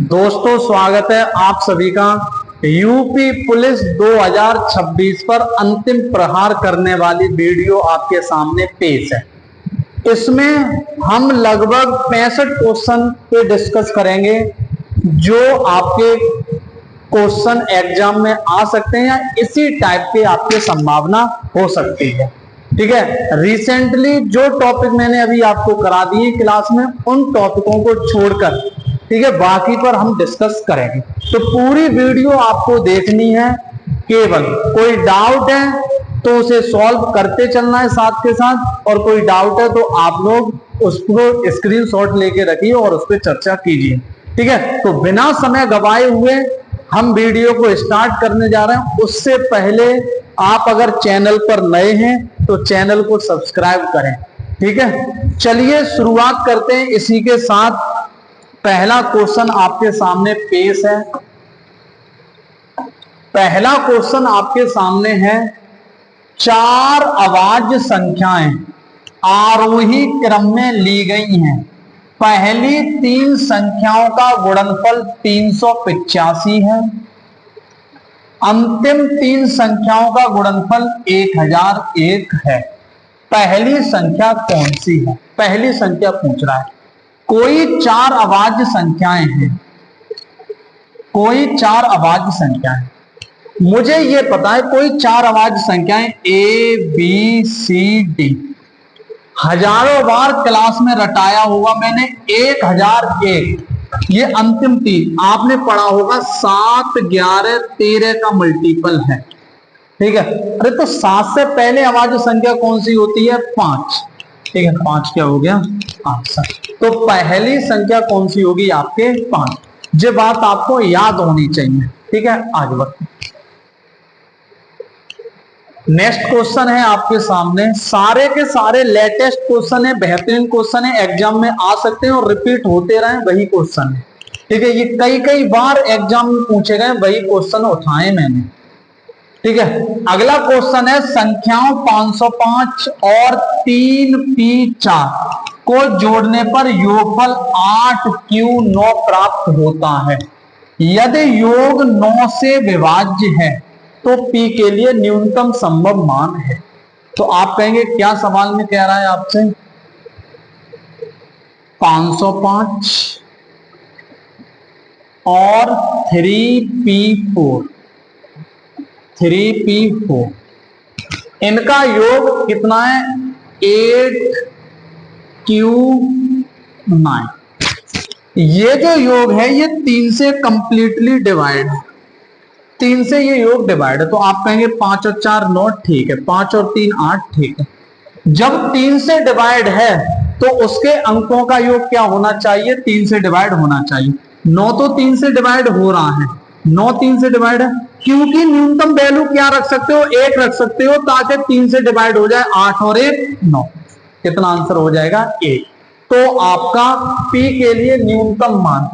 दोस्तों स्वागत है आप सभी का। यूपी पुलिस 2026 पर अंतिम प्रहार करने वाली वीडियो आपके सामने पेश है। इसमें हम लगभग 65 क्वेश्चन पे डिस्कस करेंगे जो आपके क्वेश्चन एग्जाम में आ सकते हैं या इसी टाइप के आपकी संभावना हो सकती है। ठीक है, रिसेंटली जो टॉपिक मैंने अभी आपको करा दिए क्लास में, उन टॉपिकों को छोड़कर ठीक है बाकी पर हम डिस्कस करेंगे। तो पूरी वीडियो आपको देखनी है, केवल कोई डाउट है तो उसे सॉल्व करते चलना है साथ के साथ, और कोई डाउट है तो आप लोग उसको स्क्रीनशॉट लेके रखिए और उस पर चर्चा कीजिए। ठीक है, तो बिना समय गवाए हुए हम वीडियो को स्टार्ट करने जा रहे हैं। उससे पहले आप अगर चैनल पर नए हैं तो चैनल को सब्सक्राइब करें। ठीक है, चलिए शुरुआत करते हैं। इसी के साथ पहला क्वेश्चन आपके सामने पेश है। पहला क्वेश्चन आपके सामने है, 4 अवाज संख्याएं आरोही क्रम में ली गई हैं। पहली 3 संख्याओं का गुणनफल 385 है। अंतिम 3 संख्याओं का गुणनफल 1001 है। पहली संख्या कौन सी है? पहली संख्या पूछ रहा है। कोई 4 अवाज संख्याएं हैं, कोई 4 अवाज संख्याएं। मुझे यह पता है कोई 4 अवाज संख्याएं ए बी सी डी। हजारों बार क्लास में रटाया होगा मैंने 1001। ये अंतिम 3 आपने पढ़ा होगा 7, 11, 13 का मल्टीपल है। ठीक है, अरे तो 7 से पहले अवाज संख्या कौन सी होती है? 5। ठीक है, 5 क्या हो गया? आंसर। तो पहली संख्या कौन सी होगी आपके? 5। ये बात आपको याद होनी चाहिए। ठीक है, आगे बढ़ते हैं। नेक्स्ट क्वेश्चन है आपके सामने। सारे के सारे लेटेस्ट क्वेश्चन है, बेहतरीन क्वेश्चन है, एग्जाम में आ सकते हैं और रिपीट होते रहे, वही क्वेश्चन है। ठीक है, ये कई बार एग्जाम में पूछे गए, वही क्वेश्चन उठाए मैंने। ठीक है, अगला क्वेश्चन है, संख्याओं 505 और 3p4 को जोड़ने पर योगफल 8q9 प्राप्त होता है। यदि योग 9 से विभाज्य है तो p के लिए न्यूनतम संभव मान है। तो आप कहेंगे क्या सवाल में कह रहा है आपसे? 505 और 3p4 इनका योग कितना है? 8q9। ये जो योग है ये 3 से कंप्लीटली डिवाइड है। 3 से ये योग डिवाइड है। तो आप कहेंगे 5 और 4 9, ठीक है। 5 और 3 8, ठीक है। जब 3 से डिवाइड है तो उसके अंकों का योग क्या होना चाहिए? 3 से डिवाइड होना चाहिए। 9 तो 3 से डिवाइड हो रहा है, 9 3 से डिवाइड है, क्योंकि न्यूनतम वैल्यू क्या रख सकते हो? 1 रख सकते हो, ताकि 3 से डिवाइड हो जाए। 8 और 1 9। कितना आंसर हो जाएगा? 1। तो आपका p के लिए न्यूनतम मान,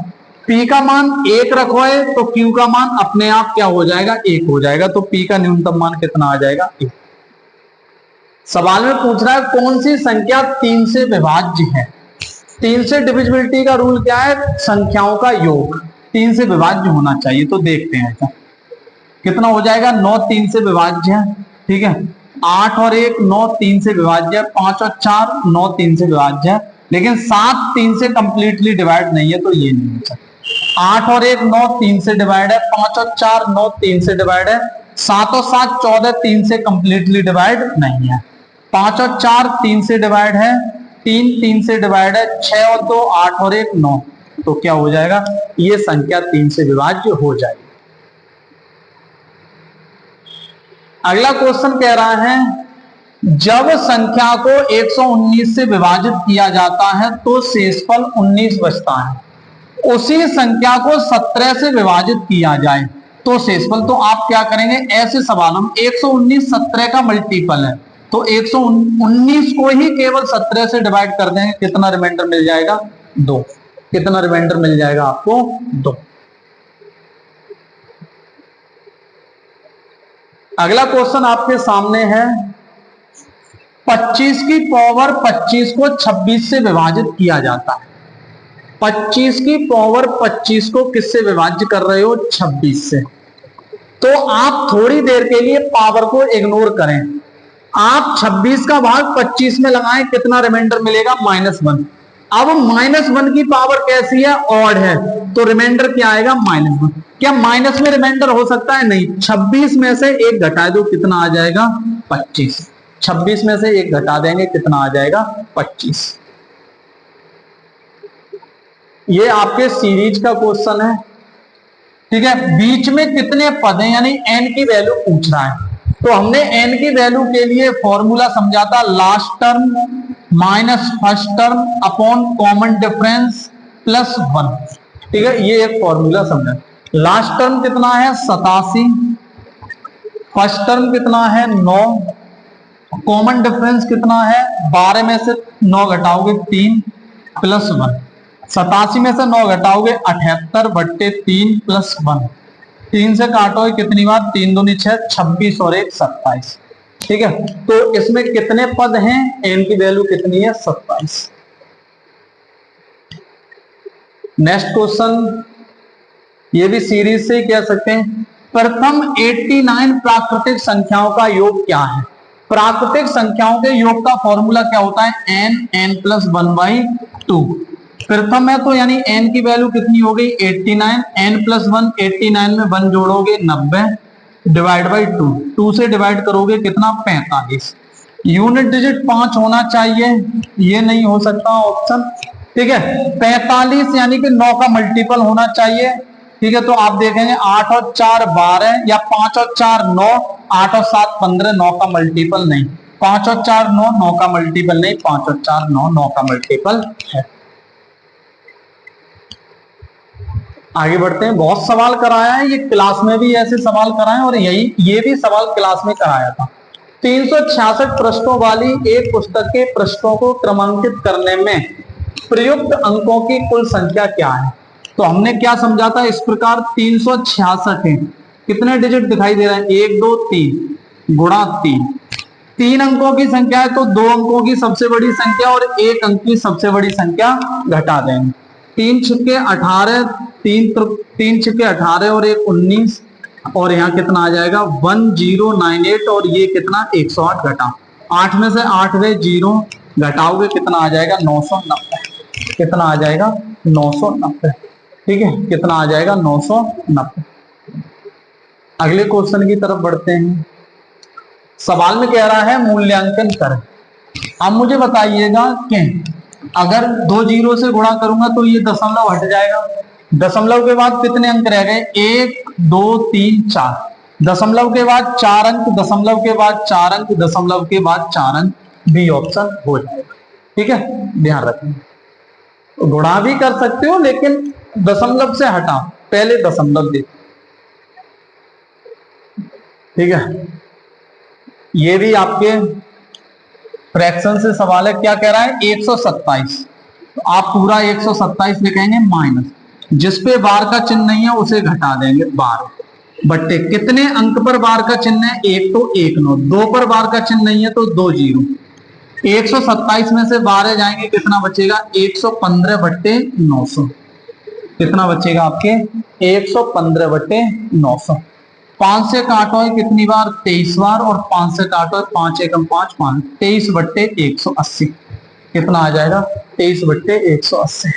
p का मान 1 रखो है तो q का मान अपने आप क्या हो जाएगा? 1 हो जाएगा। तो p का न्यूनतम मान कितना आ जाएगा? 1। सवाल में पूछ रहा है कौन सी संख्या 3 से विभाज्य है। 3 से डिविजिबिलिटी का रूल क्या है? संख्याओं का योग 3 से विभाज्य होना चाहिए। तो देखते हैं क्या कितना हो जाएगा। 9 3 से विभाज्य है, ठीक है। 8 और 1 9 3 से विभाज्य है। 5 और 4 9 3 से विभाज्य है, लेकिन 7 3 से कंप्लीटली डिवाइड नहीं है, तो ये नहीं हो सकता। 8 और 1 9 3 से डिवाइड है। 5 और 4 9 3 से डिवाइड है। 7 और 7 14 3 से कंप्लीटली डिवाइड नहीं है। 5 और 4 3 से डिवाइड है। 3 3 से डिवाइड है। 6 और 2 8 और 1 9। तो क्या हो जाएगा? ये संख्या 3 से विभाज्य हो जाएगी। अगला क्वेश्चन कह रहा है, जब संख्या को 119 से विभाजित किया जाता है तो शेषफल 19 बचता है। उसी संख्या को 17 से विभाजित किया जाए तो शेषफल। तो आप क्या करेंगे? ऐसे सवाल हम 119 17 का मल्टीपल है, तो 119 को ही केवल 17 से डिवाइड कर देंगे। कितना रिमाइंडर मिल जाएगा? 2। कितना रिमाइंडर मिल जाएगा आपको? 2। अगला क्वेश्चन आपके सामने है, 25 की पावर 25 को 26 से विभाजित किया जाता है। 25 की पावर 25 को किससे विभाज्य कर रहे हो? 26 से। तो आप थोड़ी देर के लिए पावर को इग्नोर करें, आप 26 का भाग 25 में लगाएं, कितना रिमाइंडर मिलेगा? -1। अब -1 की पावर कैसी है? ऑड है, तो रिमाइंडर क्या आएगा? -1। क्या माइनस में रिमाइंडर हो सकता है? नहीं। 26 में से एक घटा दो, कितना आ जाएगा? 25। 26 में से एक घटा देंगे, कितना आ जाएगा? 25। ये आपके सीरीज का क्वेश्चन है, ठीक है। बीच में कितने पद हैं, यानी n की वैल्यू पूछ रहा है। तो हमने n की वैल्यू के लिए फॉर्मूला समझा था, last term minus first term upon common difference plus 1, ठीक है। ये एक फॉर्मूला समझा। लास्ट टर्म कितना है? 87, फर्स्ट टर्म कितना है? 9, कॉमन डिफरेंस कितना है? 12 में से 9 घटाओगे 3 प्लस 1, 87 में से 9 घटाओगे 78/3 प्लस 1, 3 से काटोगे कितनी बार? 3 दूनी 6, 26 और 1 27, ठीक है। तो इसमें कितने पद हैं? n की वैल्यू कितनी है? 27। नेक्स्ट क्वेश्चन, ये भी सीरीज से कह सकते हैं। प्रथम 89 प्राकृतिक संख्याओं का योग क्या है? प्राकृतिक संख्याओं के योग का फॉर्मूला क्या होता है? n plus 1/2। प्रथम है तो यानी n की वैल्यू कितनी हो गई? 89, n प्लस 1, 89 में 1 जोड़ोगे 90 डिवाइड बाई 2, 2 से डिवाइड करोगे कितना? 45। यूनिट डिजिट 5 होना चाहिए, ये नहीं हो सकता ऑप्शन, ठीक है। 45 यानी कि 9 का मल्टीपल होना चाहिए, ठीक है। तो आप देखेंगे 8 और 4 12 या 5 और 4 9, 8 और 7 15, 9 का मल्टीपल नहीं। 5 और 4 9, 9 का मल्टीपल नहीं। 5 और 4 9, 9 का मल्टीपल है। आगे बढ़ते हैं। बहुत सवाल कराया है, ये क्लास में भी ऐसे सवाल कराए और ये भी सवाल क्लास में कराया था। 366 पृष्ठों वाली एक पुस्तक के पृष्ठों को क्रमांकित करने में प्रयुक्त अंकों की कुल संख्या क्या है? तो हमने क्या समझा था इस प्रकार, 366 है, कितने डिजिट दिखाई दे रहे हैं? 1 2 3 गुणा 3, 3 अंकों की संख्या है तो 2 अंकों की सबसे बड़ी संख्या और 1 अंक की सबसे बड़ी संख्या घटा देंगे। 3 छक्के 18, 3 छक्के 18 और 1 19, और यहाँ कितना आ जाएगा? 1098, और ये कितना? 108 घटा 8 में से 8 वे 0 घटाओगे कितना आ जाएगा? 990। कितना आ जाएगा? 990, ठीक है। कितना आ जाएगा? 990। अगले क्वेश्चन की तरफ बढ़ते हैं। सवाल में कह रहा है मूल्यांकन करें। अब मुझे बताइएगा कि अगर 2 जीरो से गुणा करूंगा तो ये दशमलव हट जाएगा। दशमलव के बाद कितने अंक रह गए? 1 2 3 4, दशमलव के बाद 4 अंक, दशमलव के बाद 4 अंक, दशमलव के बाद 4 अंक, बी ऑप्शन हो जाएगा, ठीक है। ध्यान रखें, गुणा भी कर सकते हो लेकिन दशमलव से हटा, पहले दशमलव दे, ठीक है। ये भी आपके फ्रैक्शन से सवाल है। क्या कह रहा है? 127, तो आप पूरा 127 लिखेंगे माइनस, जिसपे बार का चिन्ह नहीं है उसे घटा देंगे 12 बट्टे कितने अंक पर बार का चिन्ह है? 1 तो 1 9, 2 पर बार का चिन्ह नहीं है तो 2 जीरो। 127 में से 12 जाएंगे, कितना बचेगा? 115 बट्टे 900। कितना बचेगा आपके? 115 बट्टे 900। 5 से काटो है कितनी बार? 23 बार, और 5 से काटो है 5 एकम 5 5, 23 बट्टे 180। कितना आ जाएगा? 23 बट्टे 180।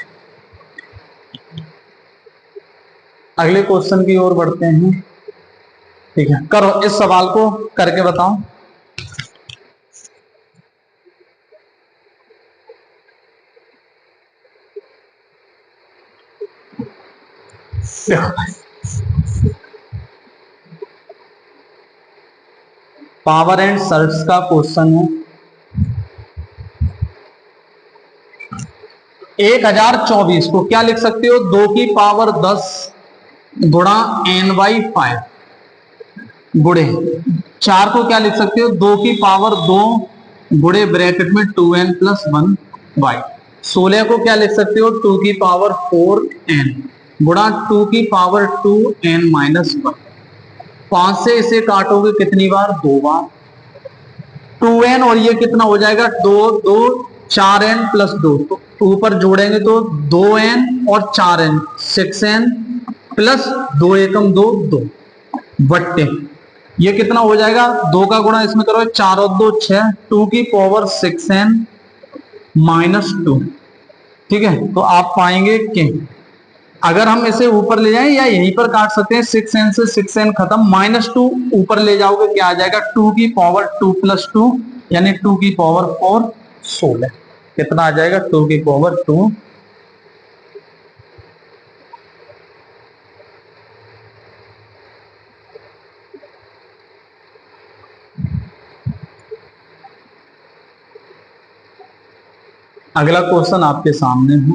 अगले क्वेश्चन की ओर बढ़ते हैं, ठीक है। करो, इस सवाल को करके बताओ। पावर एंड सर्ट्स का क्वेश्चन है। 1024 को क्या लिख सकते हो? 2 की पावर 10 गुणा n/5 गुणे 4 को क्या लिख सकते हो? 2 की पावर 2 गुणे ब्रैकेट में 2n प्लस 1/। 16 को क्या लिख सकते हो? 2 की पावर 4n गुणा 2 की पावर 2n माइनस 1। 5 से इसे काटोगे कितनी बार? 2 बार। 2n और ये कितना हो जाएगा? 2 2 4n+2, तो ऊपर जोड़ेंगे तो 2n और 4n 6n प्लस 2 एकम 2 2 बट्टे ये कितना हो जाएगा, 2 का गुणा इसमें करो, 4 और 2 6, 2 की पावर 6n -2। ठीक है, तो आप पाएंगे कि अगर हम इसे ऊपर ले जाएं या यहीं पर काट सकते हैं, 6n से 6n खत्म, -2 ऊपर ले जाओगे क्या आ जाएगा, 2 की पावर 2 + 2 यानी 2 की पावर 4 16। कितना आ जाएगा, 2 की पावर 2। अगला क्वेश्चन आपके सामने है।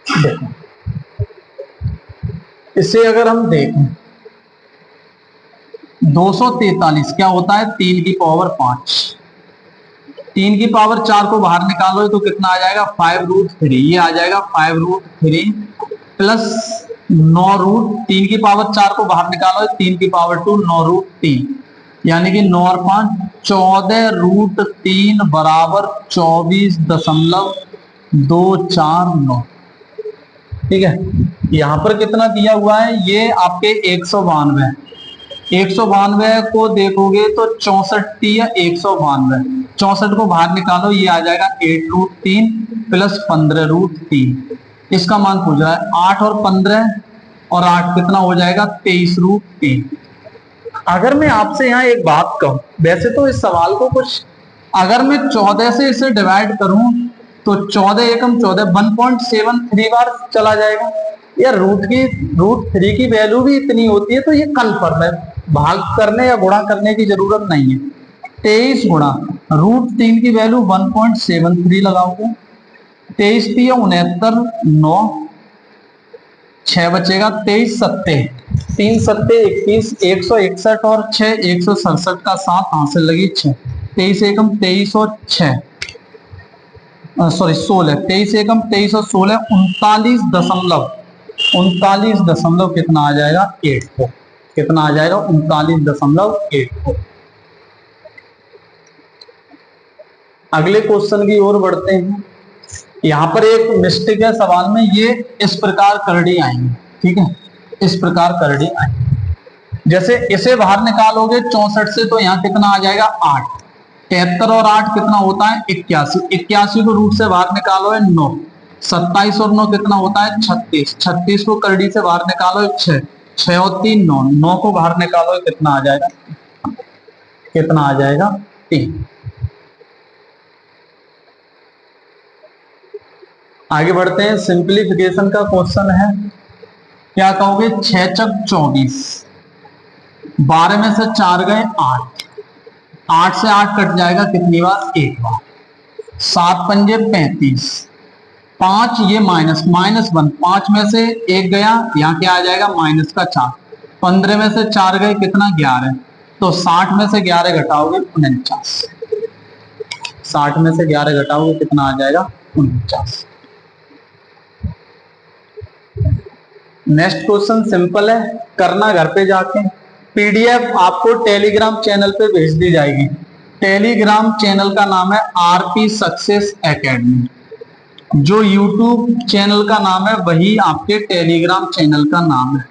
देखो इसे अगर हम देखें, 243 क्या होता है, 3 की पावर 5, 3 की पावर 4 को बाहर निकालो तो कितना आ जाएगा, 5√3। ये आ जाएगा 5√3 प्लस 9√3 की पावर 4 को बाहर निकालो, 3 की पावर 2 9√3 यानी कि 9 और 5 14√3 बराबर 24.249। ठीक है, यहां पर कितना दिया हुआ है, ये आपके 192, 192 को देखोगे तो 64 या 192, 64 को बाहर निकालो, ये आ जाएगा 8√3 प्लस 15√3। इसका मान पूछ रहा है, 8 और 15 और 8 कितना हो जाएगा, 23√3। अगर मैं आपसे यहाँ एक बात कहूं, वैसे तो इस सवाल को कुछ, अगर मैं 14 से इसे डिवाइड करूं तो 14 एकम 14 1.73 बार चला जाएगा। या √3 की वैल्यू भी इतनी होती है, तो ये कन्फर्म है, भाग करने या गुणा करने की जरूरत नहीं है। 23 गुणा √3 की वैल्यू 1.73 लगाओगे, 23 3 69 9 6 बचेगा, 23 सत्ते 3 सत्ते 21, 161 और 6 167 का 7 हाथ से लगी 6, 23 एकम 23 और 6 16, 23 एकम 23 और 16 39 दशमलव कितना आ जाएगा, 84। कितना आ जाएगा, 39.84। अगले क्वेश्चन की ओर बढ़ते हैं। यहां पर एक मिस्टेक है सवाल में, ये इस प्रकार करड़ी आएंगे। ठीक है, इस प्रकार करड़ी आएंगे, जैसे इसे बाहर निकालोगे 64 से तो यहाँ कितना आ जाएगा 8, 73 और 8 कितना होता है 81, 81 को रूट से बाहर निकालो है 9, 27 और 9 कितना होता है 36, 36 को करड़ी से बाहर निकालो 6, 6 और 3 9, 9 को बाहर निकालो कितना आ जाएगा, कितना आ जाएगा 3। आगे बढ़ते हैं, सिंप्लीफिकेशन का क्वेश्चन है। क्या कहोगे, 6 चक 24, 12 में से 4 गए 8, 8 से 8 कट जाएगा कितनी बार, एक बार, 7 पंजे 35, 5 ये -1, 5 में से 1 गया, यहाँ क्या आ जाएगा माइनस का 4, 15 में से 4 गए कितना 11, तो 60 में से 11 घटाओगे 49, 60 में से 11 घटाओगे कितना आ जाएगा 49। नेक्स्ट क्वेश्चन सिंपल है, करना घर पे जाके, पीडीएफ आपको टेलीग्राम चैनल पे भेज दी जाएगी। टेलीग्राम चैनल का नाम है आरपी सक्सेस एकेडमी, जो यूट्यूब चैनल का नाम है वही आपके टेलीग्राम चैनल का नाम है।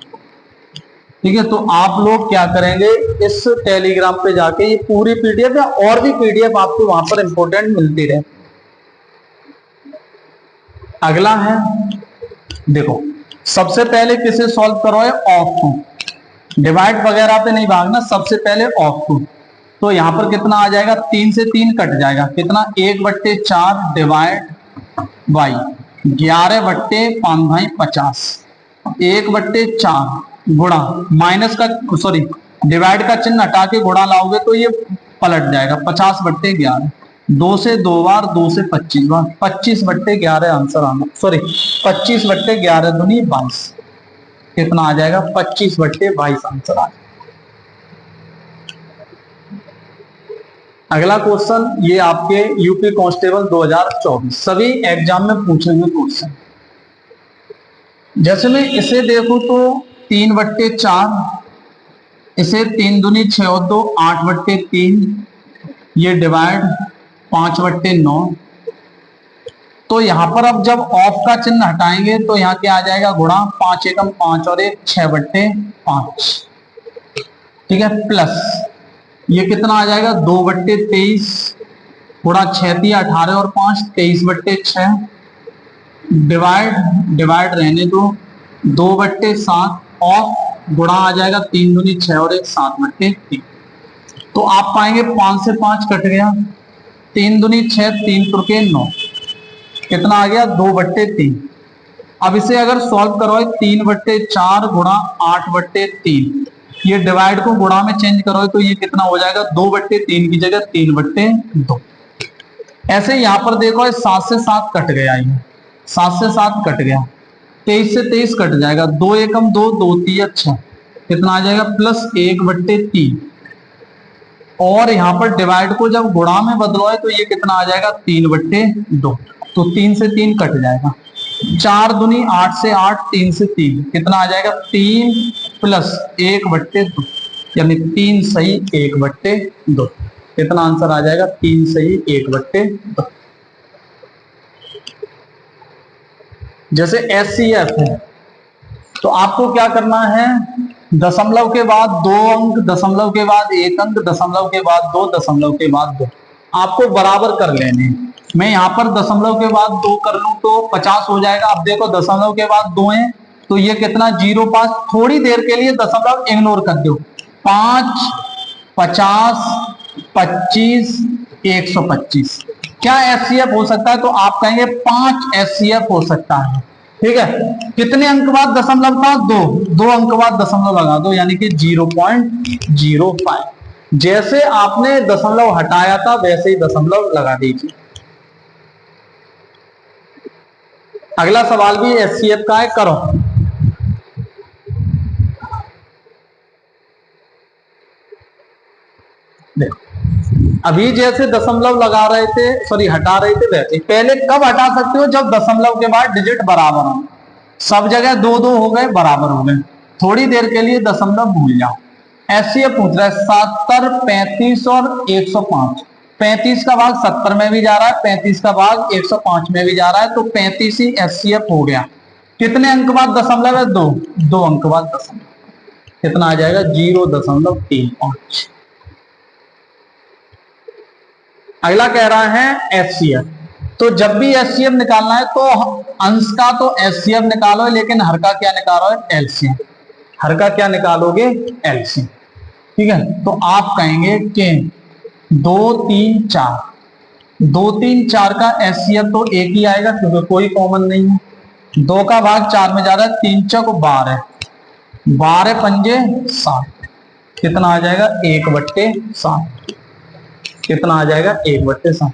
ठीक है, तो आप लोग क्या करेंगे, इस टेलीग्राम पे जाके ये पूरी पीडीएफ या और भी पीडीएफ आपको वहां पर इंपॉर्टेंट मिलती रहे। अगला है, देखो सबसे पहले किसे सॉल्व करो है, ऑफ को, डिवाइड वगैरह पे नहीं भागना, सबसे पहले ऑफ को। तो यहां पर कितना आ जाएगा, 3 से 3 कट जाएगा, कितना 1/4 डिवाइड बाई 11/5 भाई 50, 1/4 गुणा माइनस का सॉरी डिवाइड का चिन्ह हटा के गुणा लाओगे तो ये पलट जाएगा, 50/11, 2 से 2 बार, 2 से 25 बार, 25/11 आंसर आना, सॉरी 25/11 दूनी 22, कितना आ जाएगा 25/22 आंसर आ जाएगा। अगला क्वेश्चन, ये आपके यूपी कांस्टेबल 2024 सभी एग्जाम में पूछेंगे क्वेश्चन। जैसे मैं इसे देखूं तो 3/4, इसे 3 दूनी 6 और 2 8/3, ये डिवाइड 5/9। तो यहां पर अब जब ऑफ का चिन्ह हटाएंगे तो यहाँ क्या आ जाएगा, गुणा 5 एकम 5 और 1 6/5, ठीक है, प्लस ये कितना आ जाएगा 2/23, गुणा 6 × 18 और 5 23/6, डिवाइड रहने दो 2/7, ऑफ गुणा आ जाएगा 3 दूनी 6 और 1 7/3। तो आप पाएंगे 5 से 5 कट गया, 3 दूनी 6 3 तुरके 9, कितना आ गया 2/3। अब इसे अगर सॉल्व करोगे 3/4 गुणा 8/3, ये डिवाइड को गुणा में चेंज करोगे तो ये कितना हो जाएगा 2/3 की जगह 3/2। ऐसे यहां पर देखो 7 से 7 कट गया, ये 7 से 7 कट गया, 23 से 23 कट जाएगा, 2 एकम 2 2 3 6, कितना आ जाएगा प्लस 1/3। और यहां पर डिवाइड को जब गुणा में बदलो है तो ये कितना आ जाएगा 3/2, तो 3 से 3 कट जाएगा, 4 दूनी 8 से 8, 3 से 3 कितना आ जाएगा 3 प्लस 1/2, यानी 3 सही 1/2, कितना आंसर आ जाएगा 3 सही 1/2। जैसे SCF है तो आपको क्या करना है, दशमलव के बाद 2 अंक, दशमलव के बाद 1 अंक, दशमलव के बाद 2, दशमलव के बाद 2, आपको बराबर कर लेने हैं। मैं यहाँ पर दशमलव के बाद 2 कर लूं तो 50 हो जाएगा। अब देखो दशमलव के बाद 2 है तो ये कितना 0.5, थोड़ी देर के लिए दशमलव इग्नोर कर दो, 5 50 25 125, क्या SCF हो सकता है, तो आप कहेंगे 5 SCF हो सकता है, ठीक है। कितने अंक बाद दशमलव था, 2 अंक बाद दशमलव लगा दो, यानी कि 0.05। जैसे आपने दशमलव हटाया था वैसे ही दशमलव लगा दीजिए। अगला सवाल भी SCF का है, करो। देखो अभी जैसे दशमलव लगा रहे थे, सॉरी हटा रहे थे, वैसे पहले कब हटा सकते हो, जब दशमलव के बाद डिजिट बराबर हो, सब जगह 2 हो गए, बराबर हो गए, थोड़ी देर के लिए दशमलव भूल जाओ। SCF पूछ रहा है 70 35 और 105, 35 का भाग 70 में भी जा रहा है, 35 का भाग 105 में भी जा रहा है, तो 35 ही SCF हो गया। कितने अंक बाद दशमलव है, 2 अंक बाद दशमलव, कितना आ जाएगा 0.35। अगला कह रहा है SCF, तो जब भी SCF निकालना है तो अंश का तो SCF निकालो, लेकिन हर का क्या निकालोगे, LCM, हर का क्या निकालोगे, LCM, ठीक है। तो आप कहेंगे कि 2 3 4, 2 3 4 का SCF तो एक ही आएगा क्योंकि कोई कॉमन नहीं है, 2 का भाग 4 में जा रहा है, 3 चौक 12, 12 पंजे 60, कितना आ जाएगा 1/7, कितना आ जाएगा 1/7।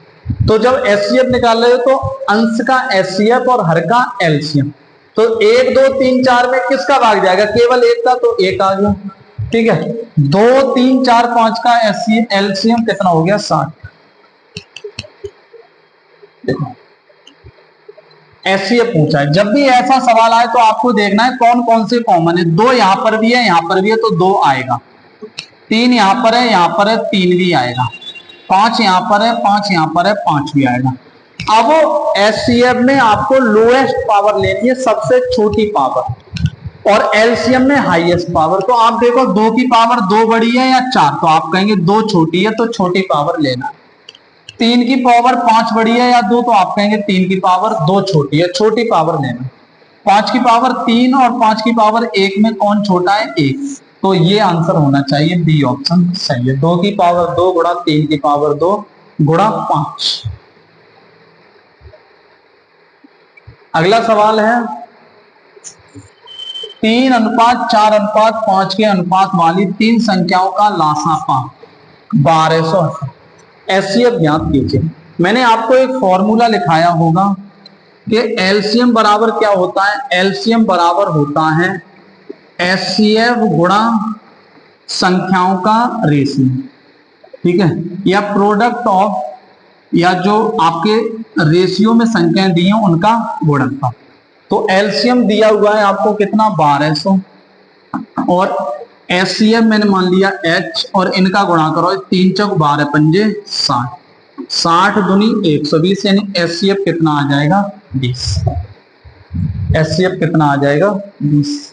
तो जब SCF निकाल रहे हो तो अंश का SCF और हर का LCM, तो 1 2 3 4 में किसका भाग जाएगा, केवल एक का, तो 1 आ गया, ठीक है। 2 3 4 5 का LCM कितना हो गया 60। देखो SCF पूछा है, जब भी ऐसा सवाल आए तो आपको देखना है कौन कौन से कॉमन है। 2 यहां पर भी है, यहां पर भी है, तो 2 आएगा, 3 यहां पर है, यहां पर है, 3 भी आएगा, 5 यहां पर है, 5 यहां पर है, 5 भी आएगा। अब SCF में आपको लोएस्ट पावर लेनी है, सबसे छोटी पावर, और LCM में हाईएस्ट पावर। तो आप देखो 2 की पावर 2 बड़ी है या 4, तो आप कहेंगे 2 छोटी है, तो छोटी पावर लेना। 3 की पावर 5 बड़ी है या 2, तो आप कहेंगे 3 की पावर 2 छोटी है, छोटी पावर लेना। 5 की पावर 3 और 5 की पावर 1 में कौन छोटा है, 1, तो ये आंसर होना चाहिए बी ऑप्शन सही है। 2 की पावर 2 गुणा 3 की पावर 2 गुणा 5। अगला सवाल है 3:4:5 के अनुपात वाली 3 संख्याओं का लासापा 1280। SCF ज्ञात कीजिए। मैंने आपको एक फॉर्मूला लिखाया होगा कि LCM बराबर क्या होता है, LCM बराबर होता है SCF गुणा संख्याओं का रेशियो, ठीक है, या प्रोडक्ट ऑफ, या जो आपके रेशियो में संख्याएं दी हैं उनका गुणनफल। तो LCM दिया हुआ है आपको कितना 1200, और एचसीएफ मैंने मान लिया H और इनका गुणा करो, 3 चौक 12 पंजे 60, 60 दूनी 120, यानी एचसीएफ कितना आ जाएगा 20। एचसीएफ कितना आ जाएगा 20।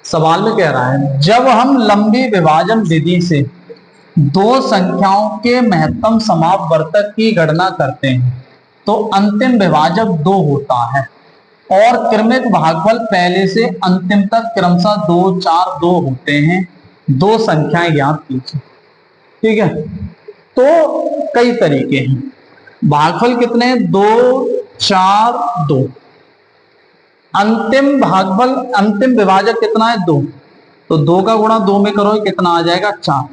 सवाल में कह रहा है जब हम लंबी विभाजन विधि से दो संख्याओं के महत्तम समापवर्तक की गणना करते हैं तो अंतिम विभाजक 2 होता है और क्रमिक भागफल पहले से अंतिम तक क्रमशः 2, 4, 2 होते हैं। दो संख्याएं ज्ञात कीजिए। ठीक है, तो कई तरीके हैं। भागफल कितने हैं? 2, 4, 2। अंतिम भागफल, अंतिम विभाजक कितना है? 2। तो 2 का गुणा 2 में करो, कितना आ जाएगा? 4।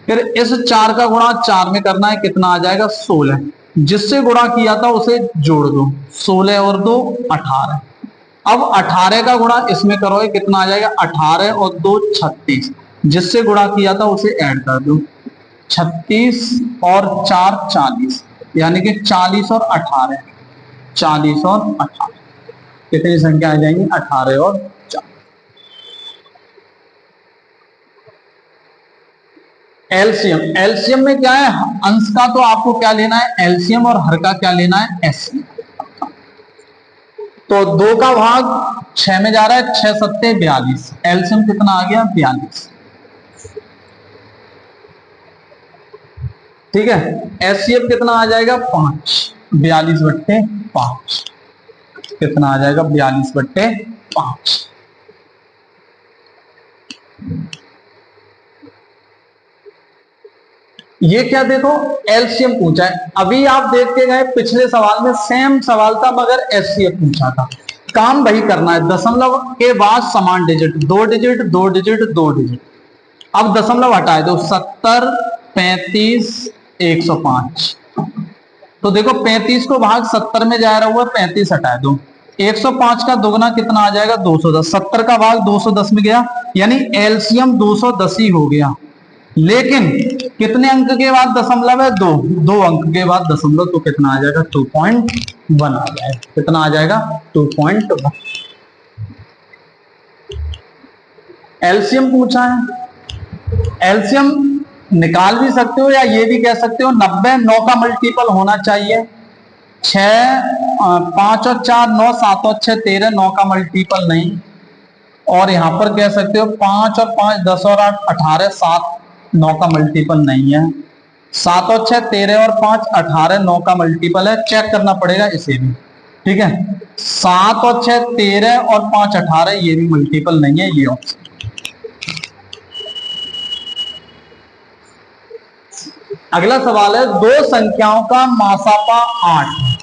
फिर इस 4 का गुणा 4 में करना है, कितना आ जाएगा? 16। जिससे गुणा किया था उसे जोड़ दो, 16 और 2 18। अब 18 का गुणा इसमें करो, कितना आ जाएगा? 18 और 2 36। जिससे गुणा किया था उसे ऐड कर दो, 36 और 4 40, यानी कि 40 और 18, 40 और 18 कितनी संख्या आ जाएंगी? 18 और 4। एलसीएम, एलसीएम में क्या है? अंश का तो आपको क्या लेना है? एलसीएम, और हर का क्या लेना है? एससीएम। तो 2 का भाग 6 में जा रहा है, 6 सत्ते 42, एलसीएम कितना आ गया? 42। ठीक है, एचसीएफ कितना आ जाएगा? 5, 42/5 कितना आ जाएगा? 42/5। ये क्या देखो, एलसीएम पूछा है। अभी आप देख के गए पिछले सवाल में सेम सवाल था मगर एचसीएफ पूछा था। काम वही करना है, दशमलव के बाद समान डिजिट, 2 डिजिट 2 डिजिट 2 डिजिट। अब दशमलव हटाए दो, 70 35 105। तो देखो 35 को भाग 70 में जा रहा हुआ, 35 हटाए दो। 105 का दोगुना कितना आ जाएगा? 210। 70 का भाग 210 में गया, यानी एलसीएम 210 ही हो गया। लेकिन कितने अंक के बाद दशमलव है? 2 अंक के बाद दशमलव, तो कितना आ जाएगा? 2.1 आ जाएगा। कितना आ जाएगा? 2.1। एलसीएम पूछा है, एलसीएम निकाल भी सकते हो या ये भी कह सकते हो 90 9 का मल्टीपल होना चाहिए। 6 5 और 4 9, 7 और 6 13, 9 का मल्टीपल नहीं। और यहां पर कह सकते हो 5 और 5 10 और 8 18, 7 9 का मल्टीपल नहीं है। 7 और 6 13 और 5 18, 9 का मल्टीपल है। चेक करना पड़ेगा इसे भी। ठीक है, 7 और 6 13 और 5 18, ये भी मल्टीपल नहीं है, ये ऑप्शन। अगला सवाल है, दो संख्याओं का मासापा 8 है,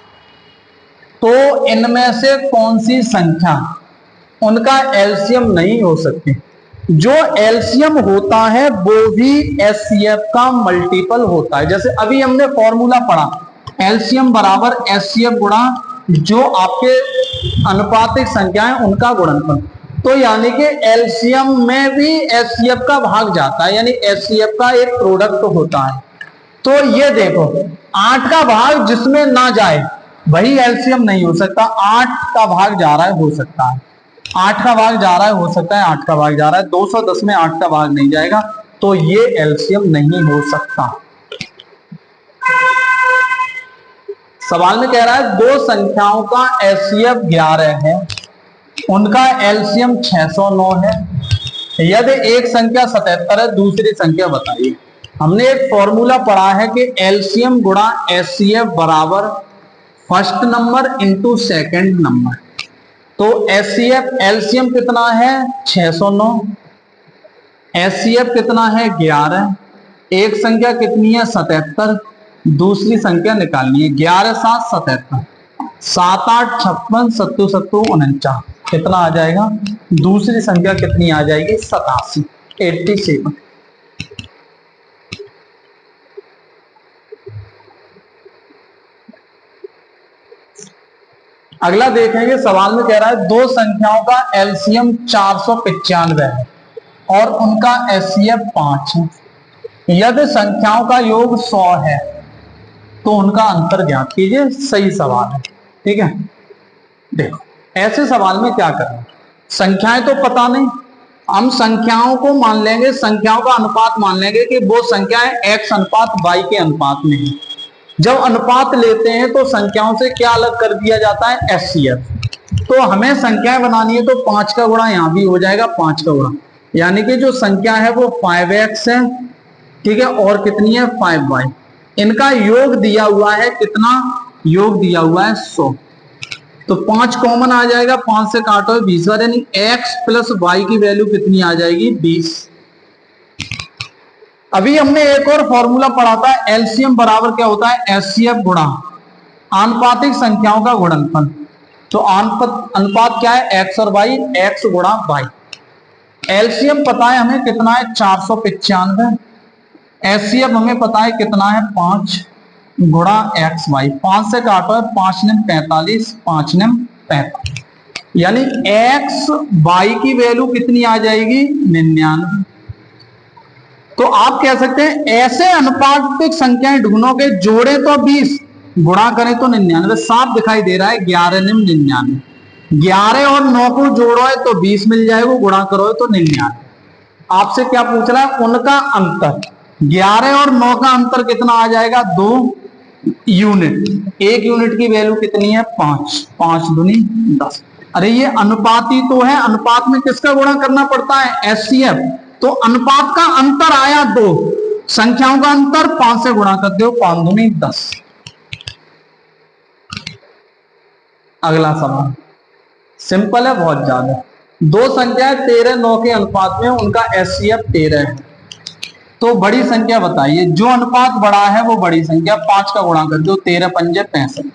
तो इनमें से कौन सी संख्या उनका एलसीएम नहीं हो सकती? जो एलसीएम होता है वो भी एचसीएफ का मल्टीपल होता है। जैसे अभी हमने फॉर्मूला पढ़ा, एलसीएम बराबर एचसीएफ गुणा जो आपके अनुपातिक संख्याएं उनका गुणनफल। तो यानी कि एलसीएम में भी एचसीएफ का भाग जाता है, यानी एचसीएफ का एक प्रोडक्ट होता है। तो ये देखो 8 का भाग जिसमें ना जाए वही एलसीएम नहीं हो सकता। 8 का भाग जा रहा है, हो सकता है। 8 का भाग जा रहा है, हो सकता है 8 का भाग जा रहा है। 210 में 8 का भाग नहीं जाएगा, तो ये एलसीएम नहीं हो सकता। सवाल में कह रहा है दो संख्याओं का एचसीएफ 11 है, उनका एलसीएम 609 है। यदि एक संख्या 77 है, दूसरी संख्या बताइए। हमने एक फॉर्मूला पढ़ा है कि एलसीएम गुणा एचसीएफ बराबर first number into second number. तो एचसीएफ एलसीएम कितना है? 609। एचसीएफ कितना है? 11। एक संख्या कितनी है? 77। दूसरी संख्या निकालनी है। 11 7 77, 7 8 56, 7 7 49, कितना आ जाएगा? दूसरी संख्या कितनी आ जाएगी? 87, 87। अगला देखेंगे, सवाल में कह रहा है दो संख्याओं का एलसीएम 495 है और उनका एचसीएफ 5 है। यदि संख्याओं का योग 100 है तो उनका अंतर ज्ञात कीजिए। सही सवाल है। ठीक है, देखो ऐसे सवाल में क्या करना, संख्याएं तो पता नहीं, हम संख्याओं को मान लेंगे, संख्याओं का अनुपात मान लेंगे कि वो संख्याएं x अनुपात y के अनुपात में है। जब अनुपात लेते हैं तो संख्याओं से क्या अलग कर दिया जाता है, एचसीएफ। तो हमें संख्याएं बनानी है तो 5 का गुणा यहां भी हो जाएगा, 5 का गुणा, यानी कि जो संख्या है वो 5x है, ठीक है, और कितनी है 5y। इनका योग दिया हुआ है कितना, योग दिया हुआ है 100। तो 5 कॉमन आ जाएगा, 5 से काटो 20 बार, यानी x प्लस वाई की वैल्यू कितनी आ जाएगी, 20। अभी हमने एक और फॉर्मूला पढ़ा था, एलसीएम बराबर क्या होता है, एचसीएफ गुणा आनुपातिक संख्याओं का गुणनफल। तो अनुपात क्या है, x और y, x गुणा y। एलसीएम पता है हमें कितना है, 495। एचसीएफ हमें पता है कितना है, 5 गुणा एक्स वाई। 5 से काटो है, 5 निम 45, 5 निम 45, यानी एक्स वाई की वैल्यू कितनी आ जाएगी, 99। तो आप कह सकते हैं ऐसे अनुपातिक संख्याएं ढूंढोगे, जोड़े तो 20, गुणा करें तो 99। साफ दिखाई दे रहा है, 11 निम 99। 11 और 9 को जोड़ो है तो 20 मिल जाएगा, गुणा करो तो 99। आपसे क्या पूछ रहा है, उनका अंतर। 11 और 9 का अंतर कितना आ जाएगा, 2 यूनिट। 1 यूनिट की वैल्यू कितनी है, 5, 5 दूनी 10। अरे ये अनुपात ही तो है, अनुपात में किसका गुणा करना पड़ता है, एचसीएफ। तो अनुपात का अंतर आया 2, संख्याओं का अंतर 5 से गुणा कर दो, 5 दूनी 10। अगला सवाल सिंपल है बहुत ज्यादा। दो संख्याएं 13, 9 के अनुपात में, उनका एचसीएफ 13 है। तो बड़ी संख्या बताइए, जो अनुपात बड़ा है वो बड़ी संख्या, 5 का गुणा कर दो, 13 पंजे 65।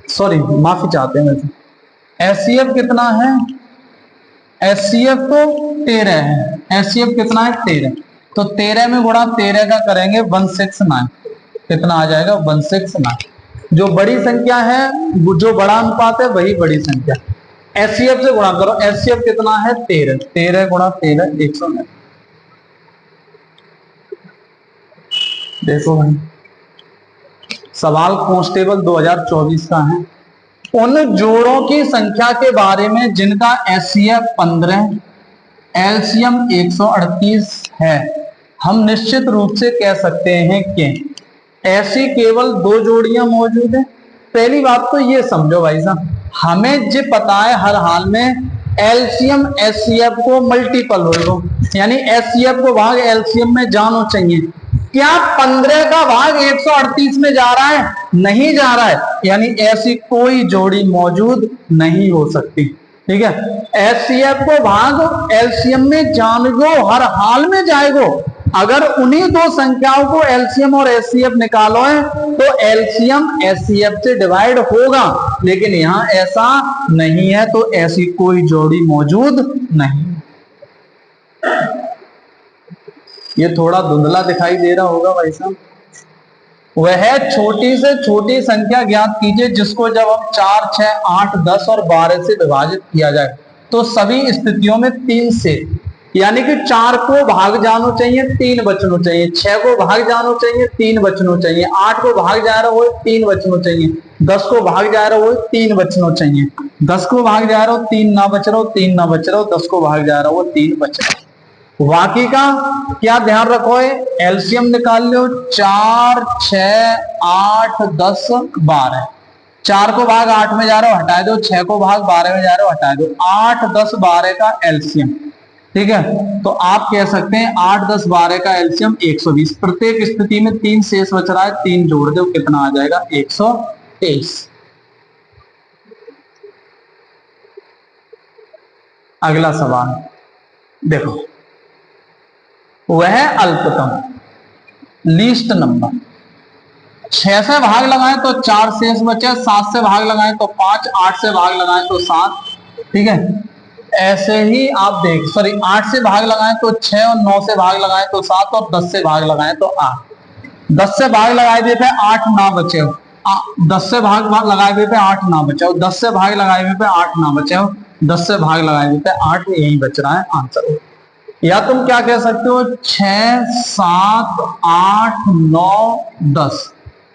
सॉरी माफी चाहते हैं वैसे, एचसीएफ कितना है, एचसीएफ तो 13 है, एचसीएफ कितना है 13। तो 13 में गुणा 13 का करेंगे 169, कितना आ जाएगा 169। जो बड़ी संख्या है, जो बड़ा अनुपात है वही बड़ी संख्या। एचसीएफ से गुणा करो, एचसीएफ कितना है 13, 13 गुणा 13 109। देखो भाई सवाल कांस्टेबल 2024 का है। उन जोड़ों की संख्या के बारे में जिनका एचसीएफ 15, एलसीएम 138 है, हम निश्चित रूप से कह सकते हैं कि ऐसी केवल 2 जोड़ियां मौजूद है। पहली बात तो ये समझो भाई साहब, हमें जो पता है हर हाल में एलसीएम एचसीएफ को मल्टीपल हो लो, यानी एचसीएफ को भाग एलसीएम में जानो चाहिए। क्या 15 का भाग 138 में जा रहा है, नहीं जा रहा है, यानी ऐसी कोई जोड़ी मौजूद नहीं हो सकती, ठीक है। एचसीएफ को भाग एलसीएम में जान गो, हर हाल में जाएगो। अगर उन्हीं दो संख्याओं को एलसीएम और एचसीएफ निकालो है तो एलसीएम एचसीएफ से डिवाइड होगा, लेकिन यहां ऐसा नहीं है, तो ऐसी कोई जोड़ी मौजूद नहीं। ये थोड़ा धुंधला दिखाई दे रहा होगा भाई साहब। वह छोटी से छोटी संख्या ज्ञात कीजिए जिसको जब हम 4, 6, 8, 10 और 12 से विभाजित किया जाए तो सभी स्थितियों में 3 से, यानी कि 4 को भाग जानो चाहिए 3 बचनो चाहिए, 6 को भाग जानो चाहिए 3 बचनो चाहिए, 8 को भाग जा रहा हो 3 बचनो चाहिए, 10 को भाग जा रहा हो 3 बचनो चाहिए, 10 को भाग जा रहा हो 3 ना बच रहा हो, 3 ना बच रहा हो, 10 को भाग जा रहा हो 3 बच रहा हो। बाकी का क्या ध्यान रखो है, एलसीएम निकाल लो, 4, 6, 8, 10, 12। 4 को भाग 8 में जा रहा हो हटा दो, 6 को भाग 12 में जा रहा हो हटा दो, 8, 10, 12 का एलसीएम, ठीक है। तो आप कह सकते हैं 8, 10, 12 का एलसीएम 120। प्रत्येक स्थिति में 3 शेष बच रहा है, 3 जोड़ दो, कितना आ जाएगा 123। अगला सवाल देखो, वह अल्पतम लीस्ट नंबर 6 से भाग लगाएं तो 4 शेष बचे, 7 से भाग लगाएं तो 5, 8 से भाग लगाएं तो 7, ठीक है। ऐसे ही आप देख, सॉरी 8 से भाग लगाएं तो 6 और 9 से भाग लगाएं तो 7 और 10 से भाग लगाएं तो 8। 10 से भाग लगाए हुए पे 8 ना बचे हो, 10 से भाग लगाए हुए पे 8 ना बचे हो, 10 से भाग लगाए हुए पे 8 ना बचे हो, 10 से भाग लगाए हुए पे 8, यही बच रहा है आंसर। या तुम क्या कह सकते हो 6, 7, 8, 9, 10,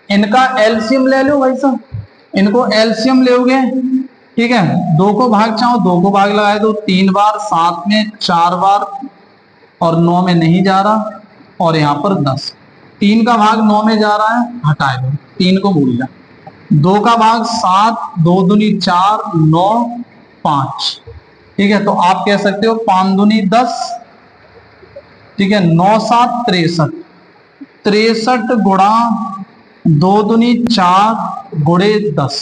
इनका एलसीएम ले लो भाई साहब, इनको एलसीएम लोगे, ठीक है। 2 को भाग चाहो 2 को भाग लगाए दो 3 बार, 7 में 4 बार और 9 में नहीं जा रहा, और यहाँ पर 10, 3 का भाग 9 में जा रहा है, हटा दो 3 को भूल जा, 2 का भाग 7, 2 दूनी 4, 9, 5, ठीक है। तो आप कह सकते हो 5 दूनी 10, ठीक है, 9, 7, 63, 63 गुणा 2 दूनी 4 गुणे 10,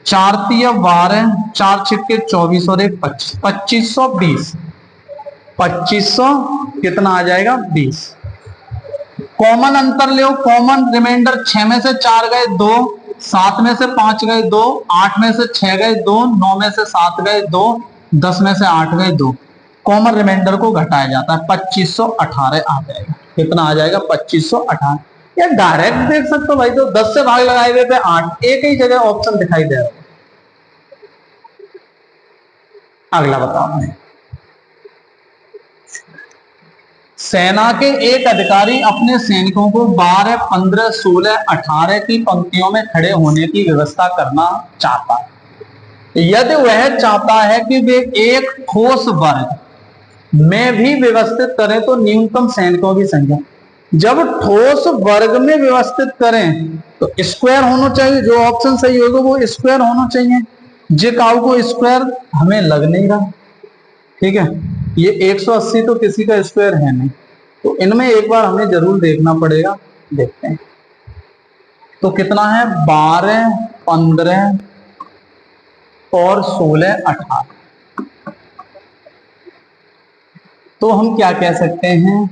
4 तिया 12, 4 छिक्के 24 और 1 25, 2520, 2500 कितना आ जाएगा 20। कॉमन अंतर ले, कॉमन रिमाइंडर 6 में से 4 गए 2, 7 में से 5 गए 2, 8 में से 6 गए 2, 9 में से 7 गए 2, 10 में से 8 गए 2, कॉमन रिमाइंडर को घटाया जाता है, 2518 आ जाएगा। कितना आ जाएगा 2518। या डायरेक्ट देख सकते हो भाई, तो 10 से भाग लगाए हुए पे 8, एक ही जगह ऑप्शन दिखाई दे रहा है। अगला बताओ, सेना के एक अधिकारी अपने सैनिकों को 12, 15, 16, 18 की पंक्तियों में खड़े होने की व्यवस्था करना चाहता है। यदि वह चाहता है कि वे एक ठोस वर्ग में भी व्यवस्थित करें तो न्यूनतम सैनिकों की संख्या, जब ठोस वर्ग में व्यवस्थित करें तो स्क्वायर होना चाहिए, जो ऑप्शन सही होगा वो स्क्वायर होना चाहिए। जे काउ को स्क्वायर हमें लग नहीं रहा, ठीक है, ये 180 तो किसी का स्क्वायर है नहीं, तो इनमें एक बार हमें जरूर देखना पड़ेगा। देखते हैं तो कितना है 12, 15 और 16, 18। तो हम क्या कह सकते हैं,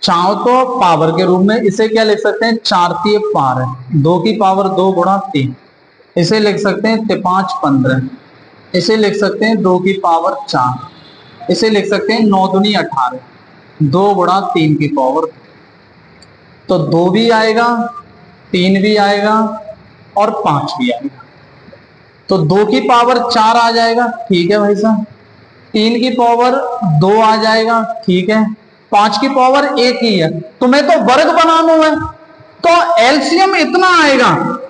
चाहो तो पावर के रूप में इसे क्या लिख सकते हैं, 4 तिये 12, 2 की पावर 2 गुणा 3, इसे लिख सकते हैं 5, 15, इसे लिख सकते हैं 2 की पावर 4, इसे लिख सकते हैं 9 दूनी 18, 2 गुणा 3 की पावर, तो 2 भी आएगा, 3 भी आएगा और 5 भी आएगा, तो 2 की पावर 4 आ जाएगा, ठीक है भाई साहब, 3 की पावर 2 आ जाएगा, ठीक है, 5 की पावर 1 ही है, तुम्हें तो वर्ग बनाना है तो एलसीएम इतना आएगा,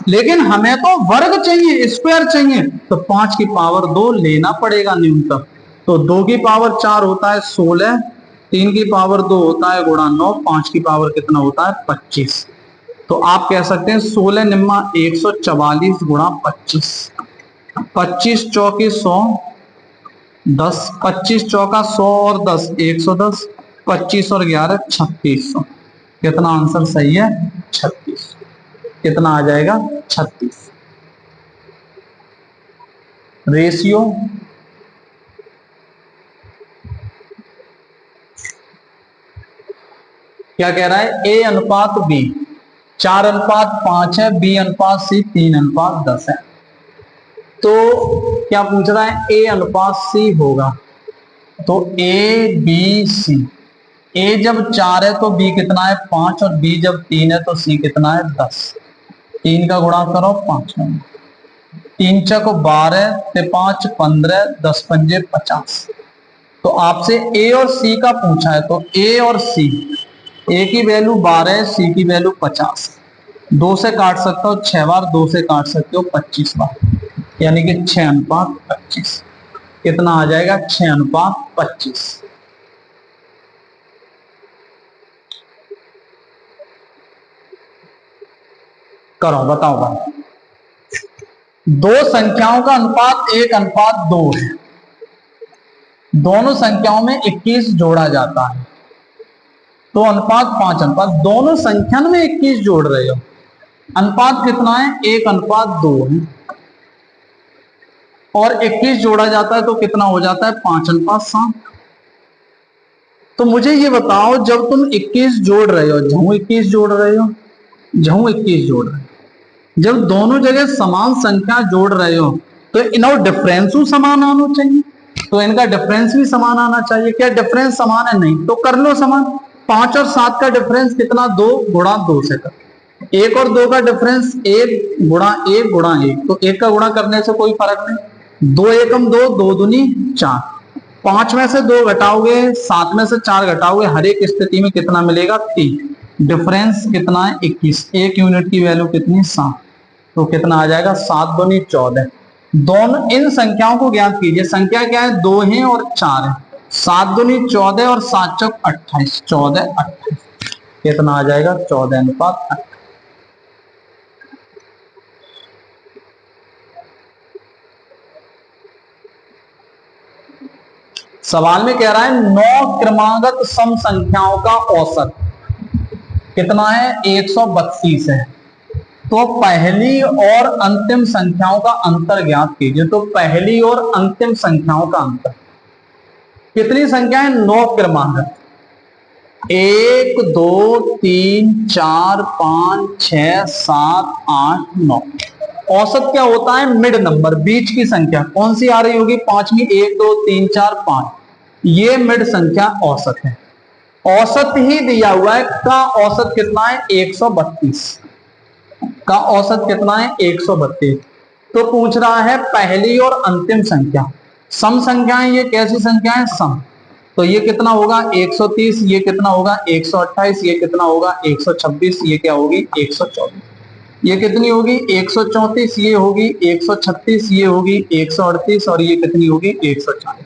लेकिन हमें तो वर्ग चाहिए, स्क्वायर चाहिए, तो 5 की पावर 2 लेना पड़ेगा न्यूनतम। तो 2 की पावर 4 होता है 16, 3 की पावर 2 होता है गुणा 9, 5 की पावर कितना होता है 25। तो आप कह सकते हैं 16 निम्मा 144 गुणा 25, 25 चौकी 100, 10, 25 चौका 100 और 10 110, 25 और 11 3600। कितना आंसर सही है 36। कितना आ जाएगा 36। रेशियो क्या कह रहा है, ए अनुपात बी 4 अनुपात 5 है, बी अनुपात सी 3 अनुपात 10 है। तो क्या पूछ रहा है, ए अनुपात सी होगा, तो ए बी सी, ए जब 4 है तो बी कितना है 5, और बी जब 3 है तो सी कितना है 10। 3 का गुणा करो 5 में, 3 चक 12, 5 15, 10 पंजे 50। तो आपसे ए और सी का पूछा है, तो ए और सी, ए की वैल्यू 12 है, सी की वैल्यू 50, 2 से काट सकते हो 6 बार, 2 से काट सकते हो 25 बार, यानी कि 6 अनुपात 25। कितना आ जाएगा 6 अनुपात 25। करो बताओ भाई, दो संख्याओं का अनुपात 1 अनुपात 2 है, दोनों संख्याओं में 21 जोड़ा जाता है, तो अनुपात 5 अनुपात, दोनों संख्या में 21 जोड़ रहे हो, अनुपात कितना है 1 अनुपात 2 है, और 21 जोड़ा जाता है तो कितना हो जाता है 5 अनुपात 7। तो मुझे ये बताओ, जब तुम 21 जोड़ रहे हो, जहू 21 जोड़ रहे हो, जहू 21 जोड़ रहे हो, जब दोनों जगह समान संख्या जोड़ रहे हो तो इनका डिफरेंस समान आना चाहिए, तो इनका डिफरेंस भी समान आना चाहिए। क्या डिफरेंस समान है? नहीं, तो कर लो समान। 5 और 7 का डिफरेंस कितना, 2 गुणा 2 से कर। 1 और 2 का डिफरेंस 1 गुणा 1 गुणा 1, तो 1 का गुणा करने से कोई फर्क नहीं। 2 एकम 2, 2 दूनी 4, 5 में से 2 घटाओगे, 7 में से 4 घटाओगे, हर एक स्थिति में कितना मिलेगा? 3। डिफरेंस कितना है? 21। एक यूनिट की वैल्यू कितनी? 7। तो कितना आ जाएगा? 7 दूनी 14। दोनों इन संख्याओं को ज्ञात कीजिए। संख्या क्या है? 2 है और 4 है। 7 दूनी 14 और 7 चौक 28। 14 28 कितना आ जाएगा? 14:28। सवाल में कह रहा है 9 क्रमागत सम संख्याओं का औसत कितना है? 132 है। तो पहली और अंतिम संख्याओं का अंतर ज्ञात कीजिए। तो पहली और अंतिम संख्याओं का अंतर, कितनी संख्या है? 9 क्रमागत। 1 2 3 4 5 6 7 8 9। औसत क्या होता है? मिड नंबर, बीच की संख्या। कौन सी आ रही होगी? 5वीं। 1 2 3 4 5, ये मिड संख्या औसत है। औसत ही दिया हुआ है। का औसत कितना है? 132। का औसत कितना है? 132। तो पूछ रहा है पहली और अंतिम संख्या। सम संख्याएं, ये कैसी संख्या है? सम। तो ये कितना होगा? 130। ये कितना होगा? 128। ये कितना होगा? 126। ये क्या होगी? 124। ये कितनी होगी? 134। ये होगी 136। ये होगी 138 और ये कितनी होगी? 140।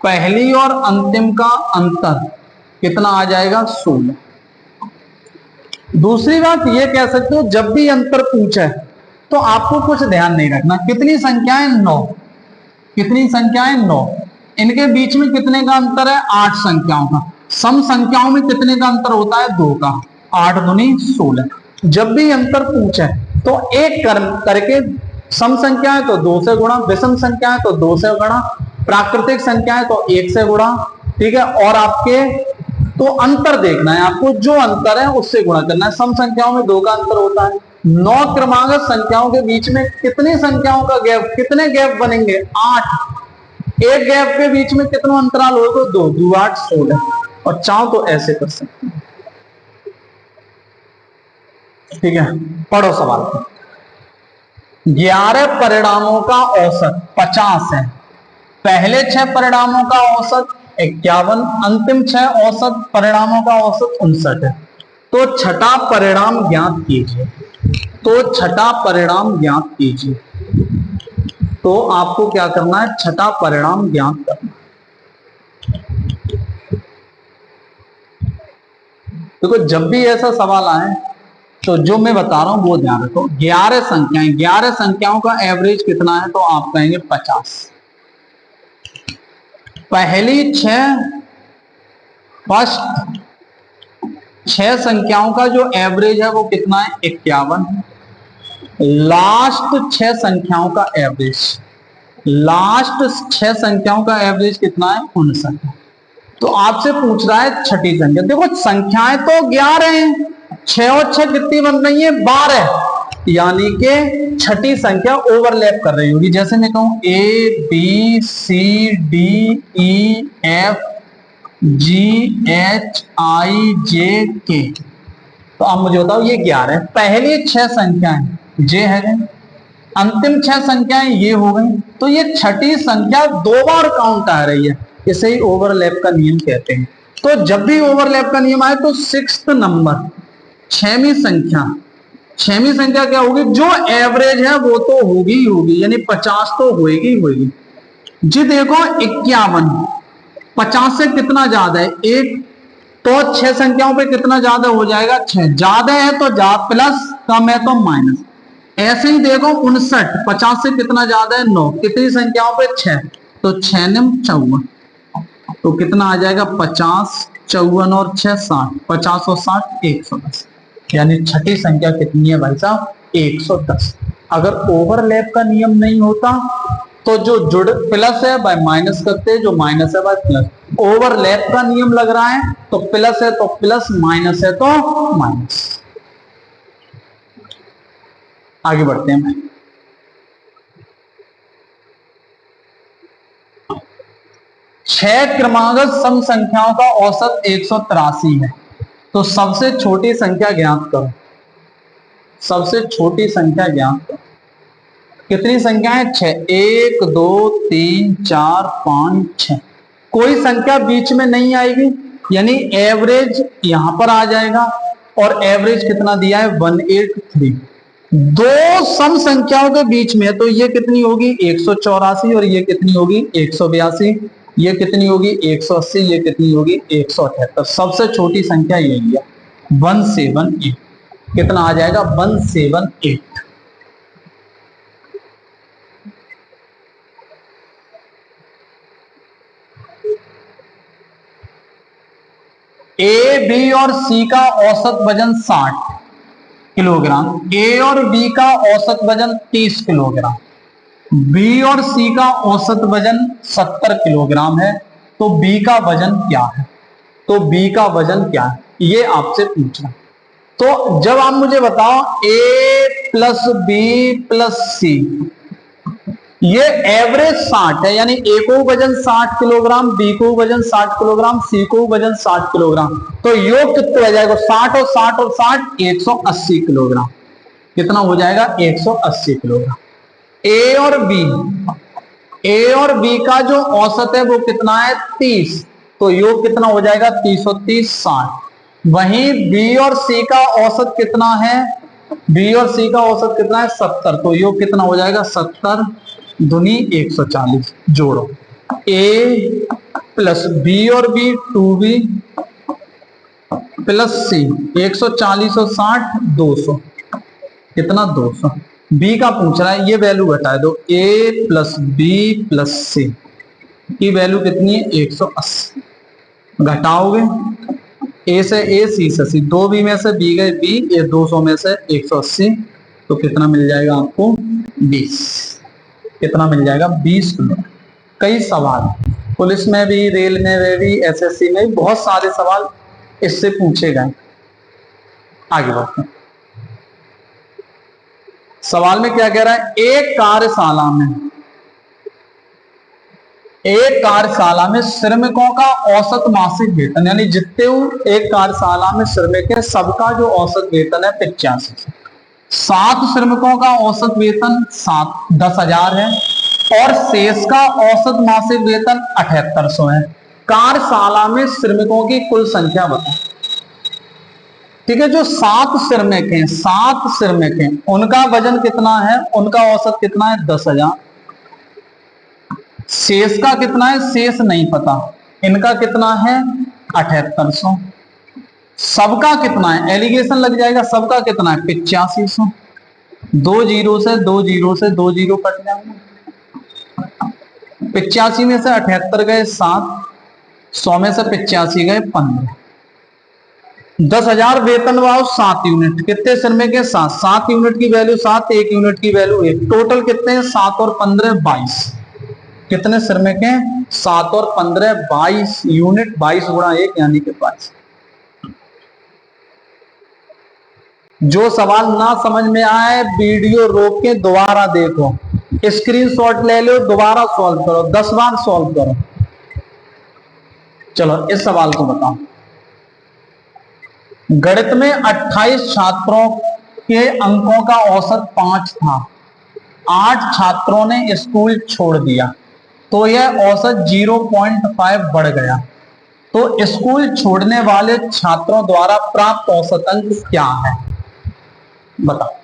पहली और अंतिम का अंतर कितना आ जाएगा? 16। दूसरी बात ये कह सकते हो, जब भी अंतर पूछे तो आपको कुछ ध्यान नहीं रखना। कितनी संख्याएं? 9। कितनी संख्याएं? 9। इनके बीच में कितने का अंतर है? 8 संख्याओं का। सम संख्याओं में कितने का अंतर होता है? 2 का। 8 दूनी 16। जब भी अंतर पूछे तो एक कर्म करके, सम संख्या है तो 2 से गुणा, विषम संख्या है तो 2 से गुणा, प्राकृतिक संख्या है तो 1 से गुणा। ठीक है। और आपके तो अंतर देखना है आपको, जो अंतर है उससे गुणा करना है। सम संख्याओं में 2 का अंतर होता है। 9 क्रमागत संख्याओं के बीच में कितनी संख्याओं का गैप, कितने गैप बनेंगे? 8। एक गैप के बीच में कितना अंतराल होगा? 2 2 8 16। और चाहो तो ऐसे कर सकते हैं। ठीक है, पढ़ो सवाल। 11 परिणामों का औसत 50 है। पहले 6 परिणामों का औसत 51, अंतिम 6 औसत परिणामों का औसत 59 है। तो छठा परिणाम ज्ञात कीजिए। तो छठा परिणाम ज्ञात कीजिए। तो आपको क्या करना है? छठा परिणाम ज्ञात करना। देखो, जब भी ऐसा सवाल आए तो जो मैं बता रहा हूं वो ध्यान रखो। 11 संख्याएं, 11 संख्याओं का एवरेज कितना है? तो आप कहेंगे 50। पहली 6 फर्स्ट 6 संख्याओं का जो एवरेज है वो कितना है? 51 है। लास्ट 6 संख्याओं का एवरेज, लास्ट 6 संख्याओं का एवरेज कितना है? 59 है। तो आपसे पूछ रहा है छठी संख्या। देखो, संख्याएं तो 11 हैं, 6 और 6 कितनी बन रही है? 12। यानी कि छठी संख्या ओवरलैप कर रही होगी। जैसे मैं कहूं A B C D E F G H I J K, तो आप मुझे बताओ ये 11 है। पहली 6 संख्याएं J है, अंतिम 6 संख्याएं ये हो गई। तो ये छठी संख्या 2 बार काउंट आ रही है। इसे ही ओवरलैप का नियम कहते हैं। तो जब भी ओवरलैप का नियम आए तो 6th नंबर, 6वीं संख्या, 6वीं संख्या क्या होगी? जो एवरेज है वो तो होगी ही होगी, यानी 50 तो होगी ही होगी। जी देखो, 51 50 से कितना ज्यादा है? 1। तो 6 संख्याओं पे कितना ज्यादा हो जाएगा? 6। ज्यादा है तो प्लस, कम है तो माइनस। ऐसे ही देखो 59 50 से कितना ज्यादा है? 9। कितनी संख्याओं पे? 6। तो 6 9 54। तो कितना आ जाएगा? 50 54 और 6 60। 50 और 60 110। यानी छठी संख्या कितनी है भाई साहब? 110। अगर ओवरलैप का नियम नहीं होता तो जो जुड़ प्लस है भाई माइनस करते, जो माइनस है भाई प्लस। ओवरलैप का नियम लग रहा है तो प्लस है तो प्लस, माइनस है तो माइनस। आगे बढ़ते हैं। 6 क्रमागत सम संख्याओं का औसत 183 है। तो सबसे छोटी संख्या ज्ञात करो। सबसे छोटी संख्या ज्ञात करो। कितनी संख्या है? 6। 1 2 3 4 5 6। कोई संख्या बीच में नहीं आएगी, यानी एवरेज यहां पर आ जाएगा। और एवरेज कितना दिया है 183। दो सम संख्याओं के बीच में, तो ये कितनी होगी 184 और ये कितनी होगी 182, ये कितनी होगी 180, ये कितनी होगी 178। सबसे छोटी संख्या यही है 178। कितना आ जाएगा 178। ए बी और सी का औसत वजन 60 किलोग्राम, ए और बी का औसत वजन 30 किलोग्राम, बी और सी का औसत वजन 70 किलोग्राम है। तो बी का वजन क्या है, तो बी का वजन क्या है ये आपसे पूछना। तो जब आप मुझे बताओ ए प्लस बी प्लस सी, ये एवरेज 60 है, यानी ए को वजन 60 किलोग्राम, बी को वजन 60 किलोग्राम, सी को वजन 60 किलोग्राम। तो योग कितना हो जाएगा 60 और 60 और 60 180 किलोग्राम। कितना हो जाएगा 180 किलोग्राम। ए और बी, ए और बी का जो औसत है वो कितना है 30, तो योग कितना हो जाएगा 30 और 30 60। वहीं बी और सी का औसत कितना है, बी और सी का औसत कितना है 70, तो योग कितना हो जाएगा 70 दूनी 140। जोड़ो ए प्लस बी और बी 2b प्लस सी 140 और 60 200, कितना 200। बी का पूछ रहा है, ये वैल्यू घटा दो, ए प्लस बी प्लस सी की वैल्यू कितनी है 180। घटाओगे ए से ए, सी से सी, 2b में से बी गए बी, ये 200 में से 180, तो कितना मिल जाएगा आपको 20। कितना मिल जाएगा 20 किलो। कई सवाल पुलिस में भी, रेल में भी, एसएससी में भी बहुत सारे सवाल इससे पूछे गए। आगे बढ़ते हैं। सवाल में क्या कह रहा है, एक कार्यशाला में श्रमिकों का औसत मासिक वेतन, यानी जितने एक कार्यशाला में श्रमिक है सबका जो औसत वेतन है 85। 7 श्रमिकों का औसत वेतन 10,000 है और शेष का औसत मासिक वेतन 7800 है। कार्यशाला में श्रमिकों की कुल संख्या बताओ। ठीक है, जो 7 श्रमिक हैं उनका वजन कितना है, उनका औसत कितना है 10,000। शेष का कितना है, शेष नहीं पता, इनका कितना है 7800। सबका कितना है, एलिगेशन लग जाएगा, सबका कितना है 8500। 2 जीरो से 2 जीरो से 2 जीरो कट जाएंगे, 85 में से 78 गए 7, 100 में से 85 गए 15। 10,000 वेतन वाव 7 यूनिट, कितने श्रमिक है 7, 7 यूनिट की वैल्यू 7, 1 यूनिट की वैल्यू 1, टोटल कितने हैं 7 और 15 22। कितने श्रमिक हैं 7 और 15 22 यूनिट, 22 गुणा 1 यानी कि 22। जो सवाल ना समझ में आए वीडियो रोक के दोबारा देखो, स्क्रीनशॉट ले लो, दोबारा सॉल्व करो, 10 बार सॉल्व करो। चलो इस सवाल को बताओ। गणित में 28 छात्रों के अंकों का औसत 5 था, 8 छात्रों ने स्कूल छोड़ दिया, तो यह औसत 0.5 बढ़ गया। तो स्कूल छोड़ने वाले छात्रों द्वारा प्राप्त औसत अंक क्या है, बताओ।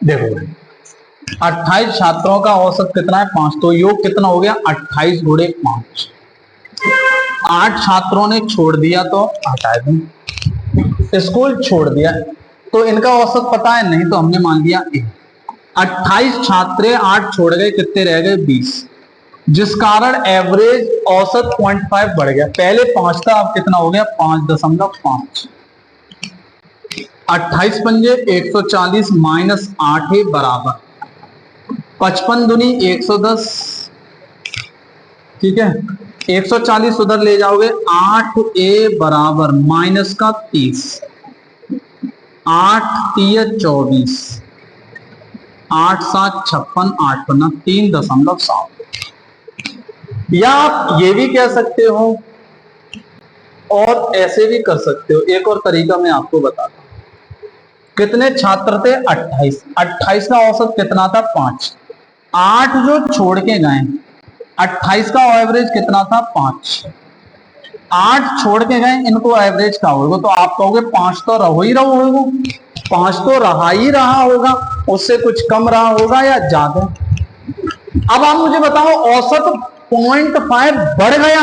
देखो 28 छात्रों का औसत कितना है 5, तो योग कितना हो गया 28 गुणे 5। 8 छात्रों ने छोड़ दिया तो हटा दें, स्कूल छोड़ दिया तो इनका औसत पता है नहीं, तो हमने मान लिया 28 छात्र 8 छोड़ गए, कितने रह गए 20। जिस कारण एवरेज औसत 0.5 बढ़ गया। पहले 5 था, अब कितना हो गया 5.5। 28 पंजे 140 माइनस 8 है बराबर 55 दूनी 110। ठीक है, 140 उधर ले जाओगे 8a बराबर माइनस का 30, 8 3 24, 8 7 56, 8 पन्ना 3.7। या आप ये भी कह सकते हो और ऐसे भी कर सकते हो। एक और तरीका मैं आपको बताता हूं। कितने छात्र थे 28, 28 का औसत कितना था 5, 8 जो छोड़ के गए, 28 का एवरेज कितना था 5, 8 छोड़ के गए, इनको एवरेज का होगा तो आप कहोगे 5 तो रहो ही रहो होगा, 5 तो रहा ही रहा होगा, उससे कुछ कम रहा होगा या ज्यादा। अब आप मुझे बताओ औसत 0.5 बढ़ गया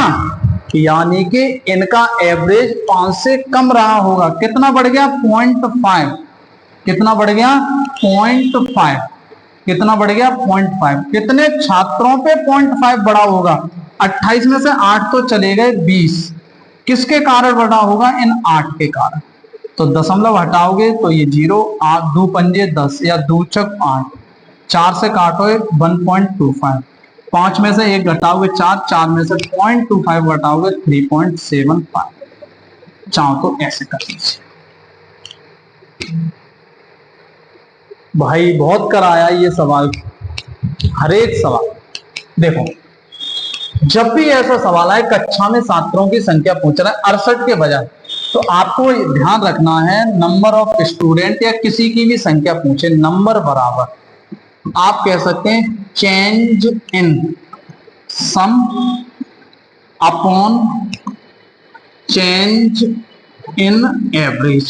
यानी कि इनका एवरेज 5 से कम रहा होगा। कितना बढ़ गया 0.5, कितना बढ़ गया 0.5, कितना बढ़ गया 0.5। कितने छात्रों पे 0.5 बढ़ा होगा, 28 में से 8 तो चले गए 20, किसके कारण बढ़ा होगा इन 8 के कारण। तो दशमलव हटाओगे तो ये 0, 8 2 पंजे 10 या 2 छक 8, 4 से काटोगे 1.25, 5 में से 1 घटाओगे 4, 4 में से 0.25 घटाओगे 3.75। चाहो तो ऐसे कर लीजिए। भाई बहुत कराया ये सवाल, हर एक सवाल। देखो जब भी ऐसा सवाल आए कक्षा में छात्रों की संख्या पूछ रहा है 68 के बजाय, तो आपको ध्यान रखना है नंबर ऑफ स्टूडेंट या किसी की भी संख्या पूछे, नंबर बराबर आप कह सकते हैं change in some upon change in average,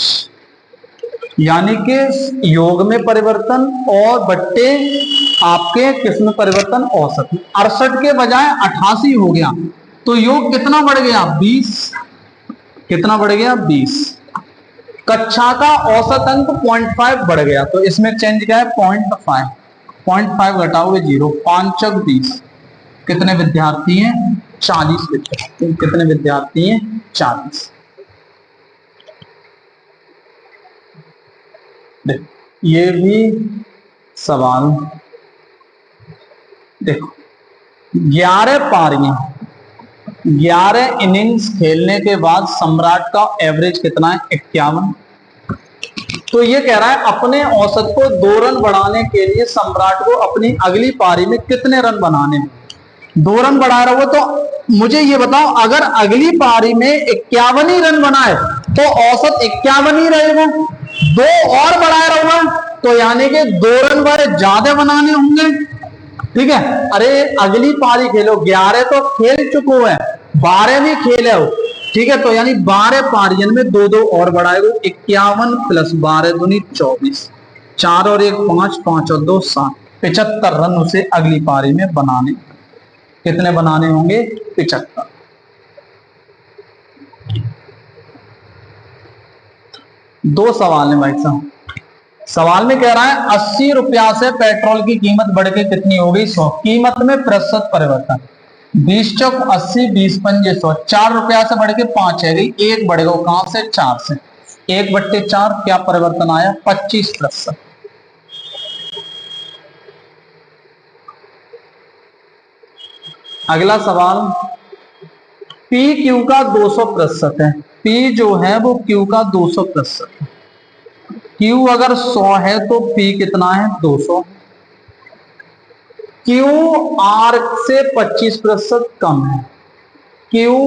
यानी कि योग में परिवर्तन और बट्टे आपके किस्म परिवर्तन औसत। 68 के बजाय 88 हो गया तो योग कितना बढ़ गया 20, कितना बढ़ गया 20। कक्षा का औसत अंक 0.5 बढ़ गया तो इसमें चेंज क्या है 0.5, 0.5 घटाओगे 0, 5 चक 20, कितने विद्यार्थी हैं 40 विद्यार्थी, कितने विद्यार्थी हैं 40। ये भी सवाल देखो, 11 पारियां 11 इनिंग्स खेलने के बाद सम्राट का एवरेज कितना है 51। तो ये कह रहा है अपने औसत को 2 रन बढ़ाने के लिए सम्राट को अपनी अगली पारी में कितने रन बनाने हैं। 2 रन बढ़ा रहा हो तो मुझे ये बताओ अगर अगली पारी में 51 ही रन बनाए तो औसत 51 ही रहेगा, 2 और बढ़ा रहा हूं तो यानी कि 2 रन वाले ज्यादा बनाने होंगे। ठीक है, अरे अगली पारी खेलो, 11 तो खेल चुको है, 12 भी खेले हो। ठीक है, तो यानी 12 पारियन में 2-2 और बढ़ाएगा, 51 प्लस 12 दूनी 24, 4 और 1 5, 5 और 2 7, 75 रन उसे अगली पारी में बनाने। कितने बनाने होंगे 75। दो सवाल है भाई साहब। सवाल में कह रहा है 80 रुपया से पेट्रोल की कीमत बढ़ के कितनी हो गई 100, कीमत में प्रतिशत परिवर्तन 20 चौक 80, 20 पंजे 100, 4 रुपया से बढ़ के 5 है गई, 1 बढ़ेगा कहां से 4 से, 1/4 क्या परिवर्तन आया 25%। अगला सवाल पी क्यू का 200% है, पी जो है वो क्यू का 200% है। क्यू अगर 100 है तो पी कितना है 200। क्यू आर से 25% कम है, क्यू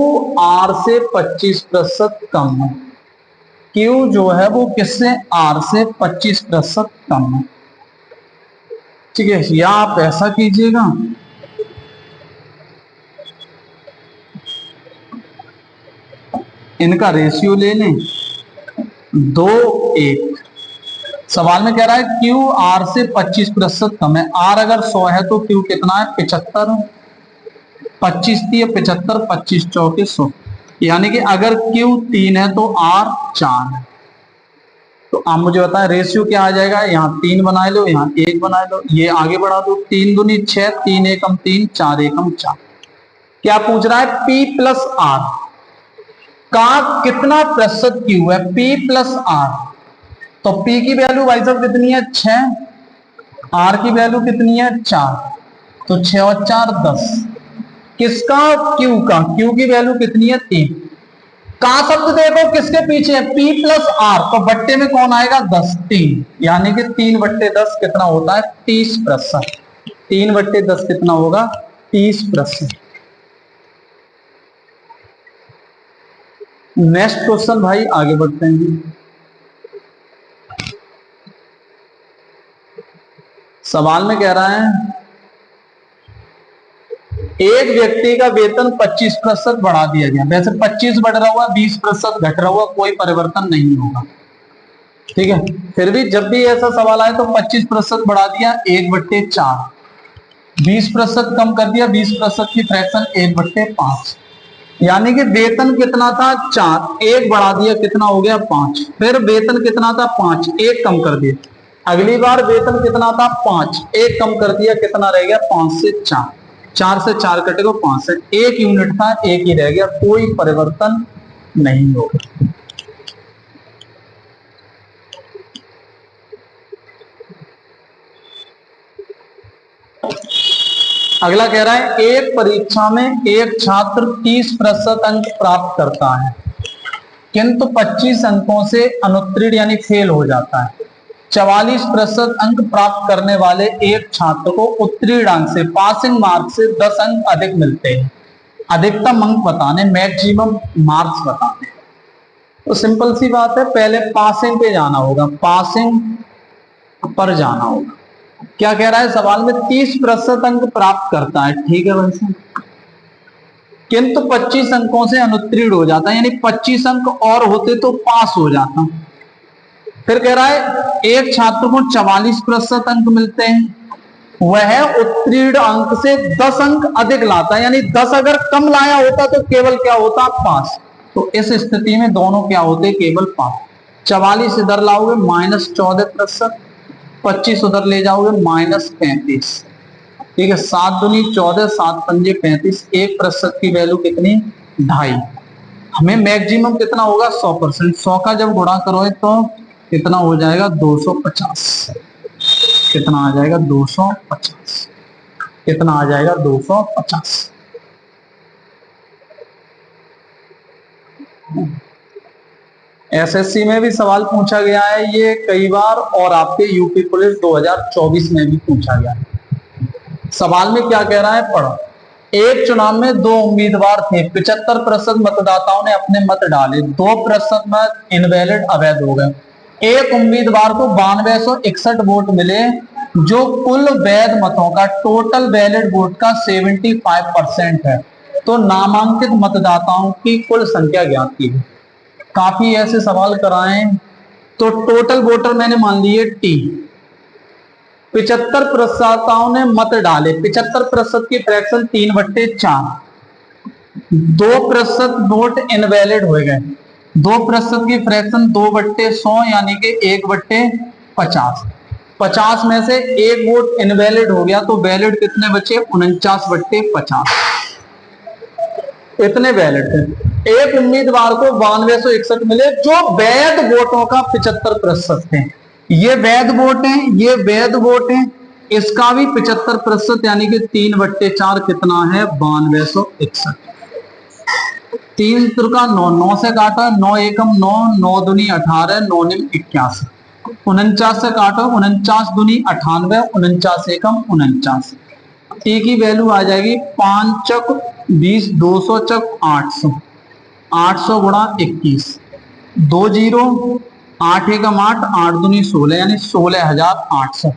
आर से 25% कम है, क्यू जो है वो किससे आर से 25% कम है। ठीक है, या आप ऐसा कीजिएगा इनका रेशियो ले लें 2:1। सवाल में कह रहा है क्यू आर से 25% कम है, आर अगर 100 है तो क्यू कितना है 75, 25 3 75, 25 चौके 100, यानी कि अगर क्यू 3 है तो आर 4 है। तो आप मुझे बताएं रेशियो क्या आ जाएगा। यहाँ 3 बना लो, यहाँ 1 बना लो, ये आगे बढ़ा दो। 3 दूनी 6, 3 एकम 3, 4 एकम 4। क्या पूछ रहा है? P प्लस R का कितना प्रतिशत क्यू है? P plus R। तो P की वैल्यू भाई साहब कितनी है? 6। R की वैल्यू कितनी है? 4। तो 6 और 4 10। किसका? Q का। Q की वैल्यू कितनी है? 3। का शब्द देखो किसके पीछे है? P plus R। तो बट्टे में कौन आएगा? 10। 3 यानी कि 3/10 कितना होता है? 30%। 3/10 कितना होगा? 30%। नेक्स्ट क्वेश्चन भाई, आगे बढ़ते हैं। सवाल में कह रहा है एक व्यक्ति का वेतन 25% बढ़ा दिया गया। वैसे 25 बढ़ रहा हुआ, 20% घट रहा हुआ, कोई परिवर्तन नहीं होगा, ठीक है। फिर भी जब भी ऐसा सवाल आए तो 25% बढ़ा दिया 1/4, 20% कम कर दिया 20% की फ्रैक्शन 1/5, यानी कि वेतन कितना था? 4, 1 बढ़ा दिया कितना हो गया? 5। फिर वेतन कितना था? 5, 1 कम कर दिया। अगली बार वेतन कितना था? 5, 1 कम कर दिया, कितना रह गया? 5 से 4, 4 से 4 कटेगा 5 से। 1 यूनिट था, 1 ही रह गया, कोई परिवर्तन नहीं होगा। अगला कह रहा है एक परीक्षा में एक छात्र 30% अंक प्राप्त करता है किंतु 25 अंकों से अनुत्तीर्ण यानी फेल हो जाता है। 44% अंक प्राप्त करने वाले एक छात्र को उत्तीर्ण अंक से, पासिंग मार्क से 10 अंक अधिक मिलते हैं। अधिकतम अंक बताने, मैक्सिमम मार्क्स बताने। तो सिंपल सी बात है, पहले पासिंग पे जाना होगा, पासिंग पर जाना होगा। क्या कह रहा है सवाल में? 30% अंक प्राप्त करता है, ठीक है वैसे, किंतु 25 अंकों से अनुत्तीर्ण हो जाता है, यानी 25 अंक और होते तो पास हो जाता। फिर कह रहा है एक छात्र को 44% अंक मिलते हैं, वह उत्तीर्ण अंक से 10 अंक अधिक लाता है, यानी 10 अगर कम लाया होता तो केवल क्या होता? पास। तो इस स्थिति में दोनों क्या होते? केवल पास। 44 इधर लाओगे -14%, 25 उधर ले जाओगे -35, ठीक है। 7 दूनी 14, 7 पंजे 35, 1% की वैल्यू कितनी? 2.5। हमें मैक्सिमम कितना होगा? 100%। 100 का जब गुणा करोगे तो कितना हो जाएगा? 250। कितना आ जाएगा? 250। कितना आ जाएगा? 250। एसएससी में भी सवाल पूछा गया है ये कई बार, और आपके यूपी पुलिस 2024 में भी पूछा गया है। सवाल में क्या कह रहा है? पढ़ो। एक चुनाव में 2 उम्मीदवार थे, 75% मतदाताओं ने अपने मत डाले, 2% मत इनवैलिड अवैध हो गए। एक उम्मीदवार को 9261 वोट मिले, जो कुल वैध मतों का, टोटल वैलिड वोट का 75% है। तो नामांकित मतदाताओं की कुल संख्या ज्ञात कीजिए। काफी ऐसे सवाल कराए, तो टोटल वोटर मैंने मान लिए टी। 75 प्रस्तावताओं ने मत डाले, 75% की फ्रैक्शन 3/4, 2% वोट इनवैलिड हो गए, 2% की फ्रैक्शन 2/100 यानी कि 1/50। 50 में से एक वोट इनवैलिड हो गया तो वैलिड कितने बचे? 49/50। इतने वैलिड थे। एक उम्मीदवार को 9261 मिले, जो वैध वोटों का 75% थे। ये वैध वोट हैं, ये वैध वोट हैं, इसका भी 75% यानी कि 3/4 कितना है? 9261। 3 त्रिका 9, 9 से काटो 9 एकम 9, 9 दूनी 18, 9 निम 81, 49 से काटो 49 दूनी 98, 49 एकम 49। टी की वैल्यू आ जाएगी 5 चक 20, 200 चक 800, 800 गुणा 21, 2 जीरो, 8 एकम 8, 8 दूनी 16 यानी 16,800।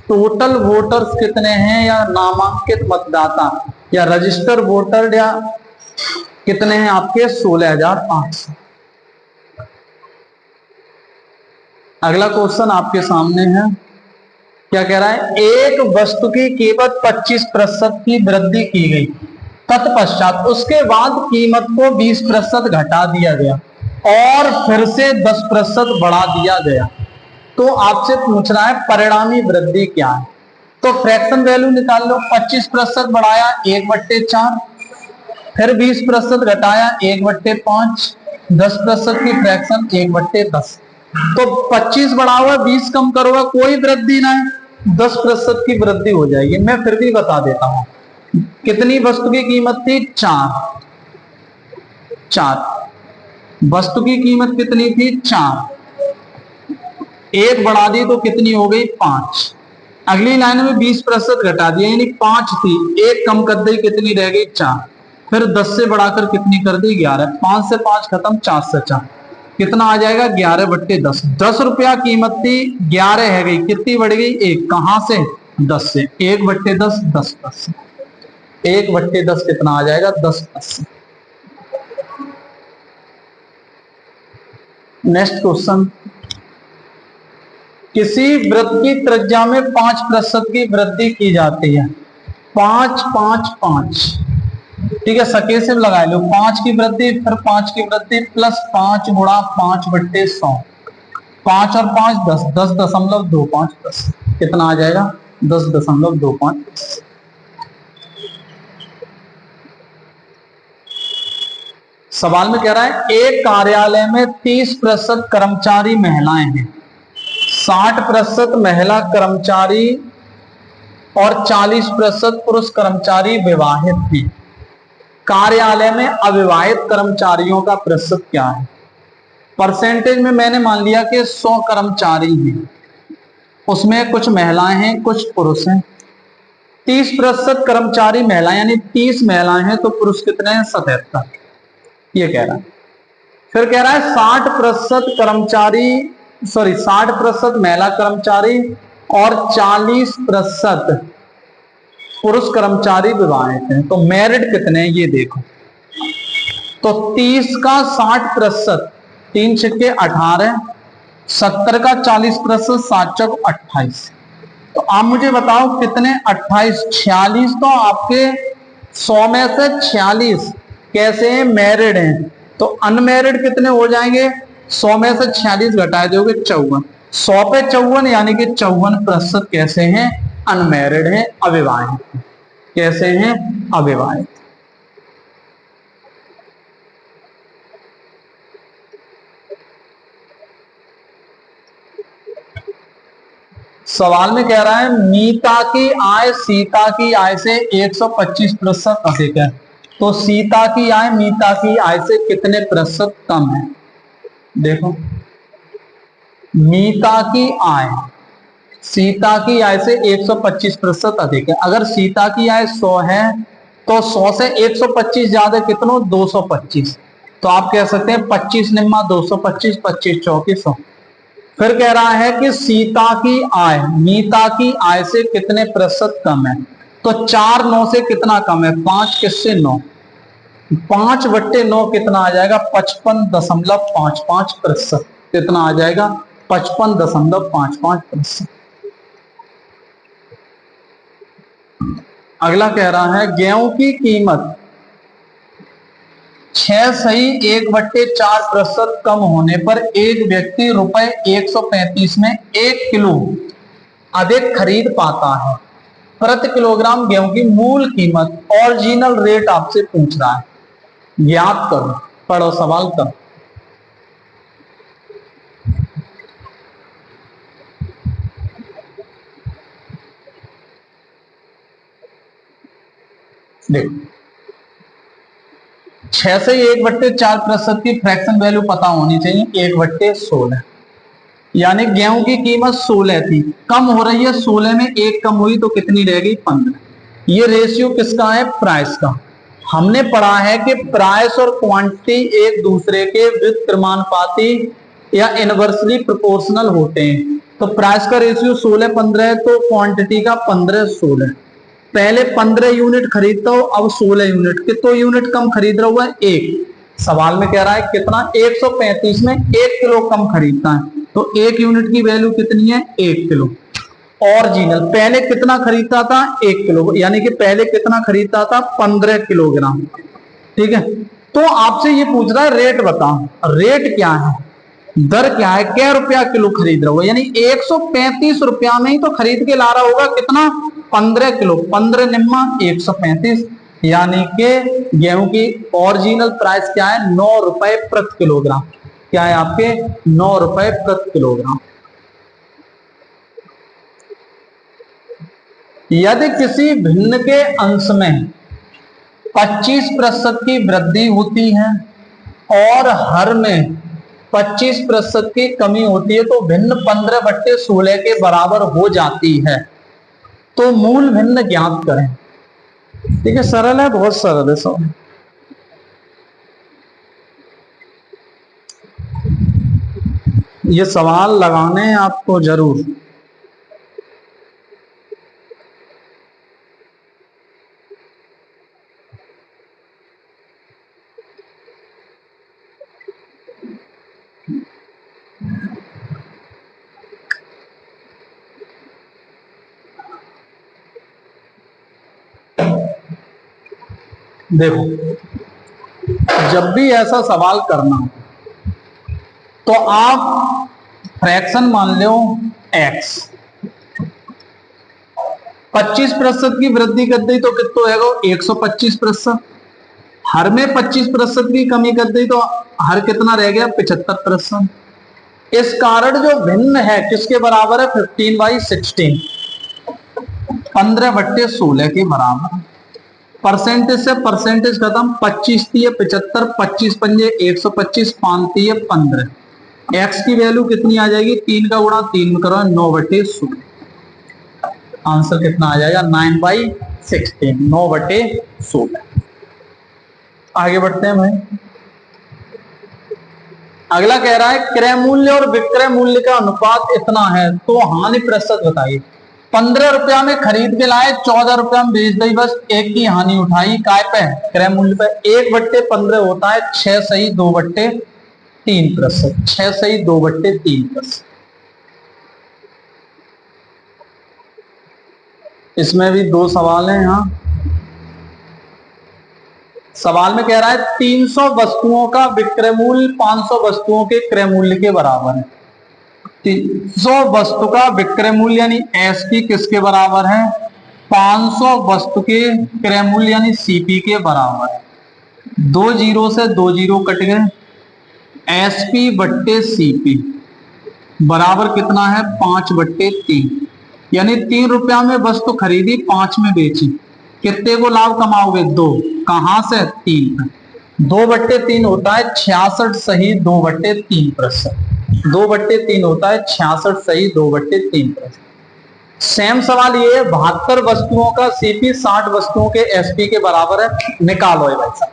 टोटल वोटर्स कितने हैं, या नामांकित मतदाता या रजिस्टर वोटर या कितने हैं आपके? 16,800। अगला क्वेश्चन आपके सामने है। क्या कह रहा है? एक वस्तु की कीमत 25% की वृद्धि की गई, तत्पश्चात उसके बाद कीमत को 20% घटा दिया गया और फिर से 10% बढ़ा दिया गया। तो आपसे पूछ रहा है परिणामी वृद्धि क्या है। तो फ्रैक्शन वैल्यू निकाल लो। 25% बढ़ाया 1/4, फिर 20% घटाया 1/5, 10% की फ्रैक्शन 1/10। तो 25 बढ़ा हुआ 20 कम करोगा कोई वृद्धि ना है, 10% की वृद्धि हो जाएगी। मैं फिर भी बता देता हूं कितनी वस्तु की कीमत थी, 4 वस्तु की कीमत कितनी थी, 4, 1 बढ़ा दी तो कितनी हो गई, 5। अगली लाइन में 20% घटा दिया यानी 5 थी, 1 कम कर दी कितनी रह गई, 4। फिर 10 से बढ़ाकर कितनी कर दी, 11। 5 से 5 खत्म, 4 से 4 कितना आ जाएगा, 11/10। 10 रुपया कीमत थी, 11 है गई, कितनी बढ़ गई, 1। कहां से, 10 से। 1/10, 10 1/10 कितना आ जाएगा, 10। नेक्स्ट क्वेश्चन, किसी वृत्त की त्रिज्या में 5% की वृद्धि की जाती है। 5 5 5, ठीक है, सके से लगा लो। 5 की वृद्धि, फिर 5 की वृद्धि, प्लस 5 गुणा 5/100। 5 और 5 10, 10.25 10 कितना आ जाएगा, 10.25। सवाल में कह रहा है एक कार्यालय में 30% कर्मचारी महिलाएं हैं, 60% महिला कर्मचारी और 40% पुरुष कर्मचारी विवाहित हैं। कार्यालय में अविवाहित कर्मचारियों का प्रतिशत क्या है। परसेंटेज में मैंने मान लिया कि 100 कर्मचारी हैं, उसमें कुछ महिलाएं हैं कुछ पुरुष हैं। 30% कर्मचारी महिलाएं यानी 30 महिलाएं हैं, तो पुरुष कितने हैं, 77, ये कह रहा है। फिर कह रहा है 60% कर्मचारी, 60% महिला कर्मचारी और 40% पुरुष कर्मचारी विवाहित हैं। तो मेरिट कितने हैं ये देखो। तो 30 का 60%, 3 छिक्के 18, 70 का 40%, 7 चौक 28। तो आप मुझे बताओ कितने, 28, 46। तो आपके 100 में से 46 कैसे हैं, मैरिड हैं। तो अनमैरिड कितने हो जाएंगे, 100 में से 46 घटा दोगे 54। 100 पे 54 यानी कि 54% कैसे हैं, अनमैरिड हैं, अविवाहित। कैसे हैं, अविवाहित। सवाल में कह रहा है मीता की आय सीता की आय से 125% अधिक है। तो सीता की आय मीता की आय से कितने प्रतिशत कम है। देखो, मीता की आय सीता की आय से 125% अधिक है। अगर सीता की आय 100 है तो 100 से 125 ज्यादा कितना, 225। तो आप कह सकते हैं 25 निम्मा 225, 25 चौकी 100। फिर कह रहा है कि सीता की आय मीता की आय से कितने प्रतिशत कम है। तो 4 9 से कितना कम है, 5 किससे 9, 5/9 कितना आ जाएगा, 55.55%। कितना आ जाएगा, 55.55%। अगला कह रहा है गेहूं की कीमत 6 सही 1/4% कम होने पर एक व्यक्ति रुपए 135 में 1 किलो अधिक खरीद पाता है। प्रति किलोग्राम गेहूं की मूल कीमत ओरिजिनल रेट आपसे पूछ रहा है, याद करो, पढ़ो सवाल करो। देखो, 6 से 1/4% की फ्रैक्शन वैल्यू पता होनी चाहिए, 1/16। यानी गेहूं की कीमत 16 थी, कम हो रही है, 16 में 1 कम हुई तो कितनी रह गई, 15। ये रेशियो किसका है, प्राइस का। हमने पढ़ा है कि प्राइस और क्वांटिटी एक दूसरे के व्युत्क्रमानुपाती या इनवर्सली प्रोपोर्शनल होते हैं। तो प्राइस का रेशियो 16-15 है, तो क्वांटिटी का 15-16। पहले 15 यूनिट खरीदता हो, अब 16 यूनिट। कितना यूनिट कम खरीद रहा हुआ है, 1। सवाल में कह रहा है कितना, 135 में 1 किलो कम खरीदता है, तो 1 यूनिट की वैल्यू कितनी है, 1 किलो। ओरिजिनल पहले कितना खरीदता था, 1 किलो, यानी कि पहले कितना खरीदता था, 15 किलोग्राम। ठीक है, तो आपसे ये पूछ रहा है रेट बताओ, रेट क्या है। दर क्या है, क्या रुपया किलो खरीद रहा होगा, यानी 135 रुपया में ही तो खरीद के ला रहा होगा। कितना, 15 किलो, 15 निम्मा 135, यानी कि गेहूं की ओरिजिनल प्राइस क्या है, 9 रुपए प्रति किलोग्राम। क्या है आपके, 9 रुपए प्रति किलोग्राम। यदि किसी भिन्न के अंश में 25% की वृद्धि होती है और हर में 25% की कमी होती है तो भिन्न 15/16 के बराबर हो जाती है, तो मूल भिन्न ज्ञात करें। ठीक है, सरल है, बहुत सरल है सवाल। ये सवाल लगाने हैं आपको जरूर। देखो, जब भी ऐसा सवाल करना हो तो आप फ्रैक्शन मान लो x, 25% की वृद्धि कर दी तो कितना होगा, 125%। हर में 25% की कमी कर दी तो हर कितना रह गया, 75%। इस कारण जो भिन्न है किसके बराबर है, 15/16, 15/16 के बराबर। परसेंटेज से परसेंटेज खत्म, 25 थी 75, 25 पंजे 125, 5 थी 15। एक्स की वैल्यू कितनी आ जाएगी, 3 का गुणा 3 करो, 9/16। आंसर कितना आ जाएगा, 9/16, 9/16। आगे बढ़ते हैं भाई। अगला कह रहा है क्रय मूल्य और विक्रय मूल्य का अनुपात इतना है तो हानि प्रतिशत बताइए। 15 रुपया में खरीद के लाए, 14 रुपया में बेच दी, बस एक की हानि उठाई। काय पे, क्रय मूल्य पे। 1/15 होता है 6 सही 2/3%, 6 सही 2/3%। इसमें भी दो सवाल हैं यहाँ। सवाल में कह रहा है 300 वस्तुओं का विक्रय मूल्य 500 वस्तुओं के क्रय मूल्य के बराबर है। 300 वस्तु का विक्रय मूल्य यानी एसपी किसके बराबर है, 500 वस्तु के क्रय मूल्य यानी सीपी के बराबर है। 2 जीरो से 2 जीरो कट गए, एसपी बट्टे सीपी बराबर कितना है, 5/3। यानी 3 रुपया में वस्तु खरीदी, 5 में बेची, कितने को लाभ कमाओगे, 2। कहां से, 3। 2/3 होता है 66 सही 2/3%। 2/3 होता है 66 सही 2/3%। सेम सवाल ये है, 72 वस्तुओं का सीपी 60 वस्तुओं के एसपी के बराबर है, निकालो ये भाई साहब।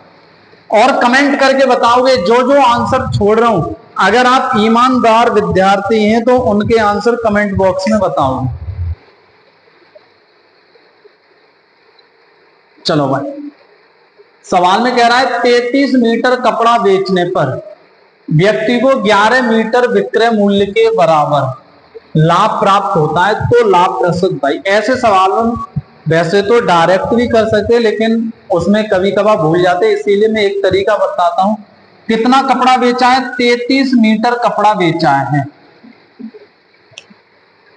और कमेंट करके बताओगे, जो जो आंसर छोड़ रहा हूं, अगर आप ईमानदार विद्यार्थी हैं तो उनके आंसर कमेंट बॉक्स में बताओगे। चलो भाई, सवाल में कह रहा है 33 मीटर कपड़ा बेचने पर व्यक्ति को 11 मीटर विक्रय मूल्य के बराबर लाभ प्राप्त होता है, तो लाभ प्रतिशत। भाई ऐसे सवाल में वैसे तो डायरेक्ट भी कर सकते हैं, लेकिन उसमें कभी कभार भूल जाते हैं, इसीलिए मैं एक तरीका बताता हूं। कितना कपड़ा बेचा है, 33 मीटर कपड़ा बेचा है,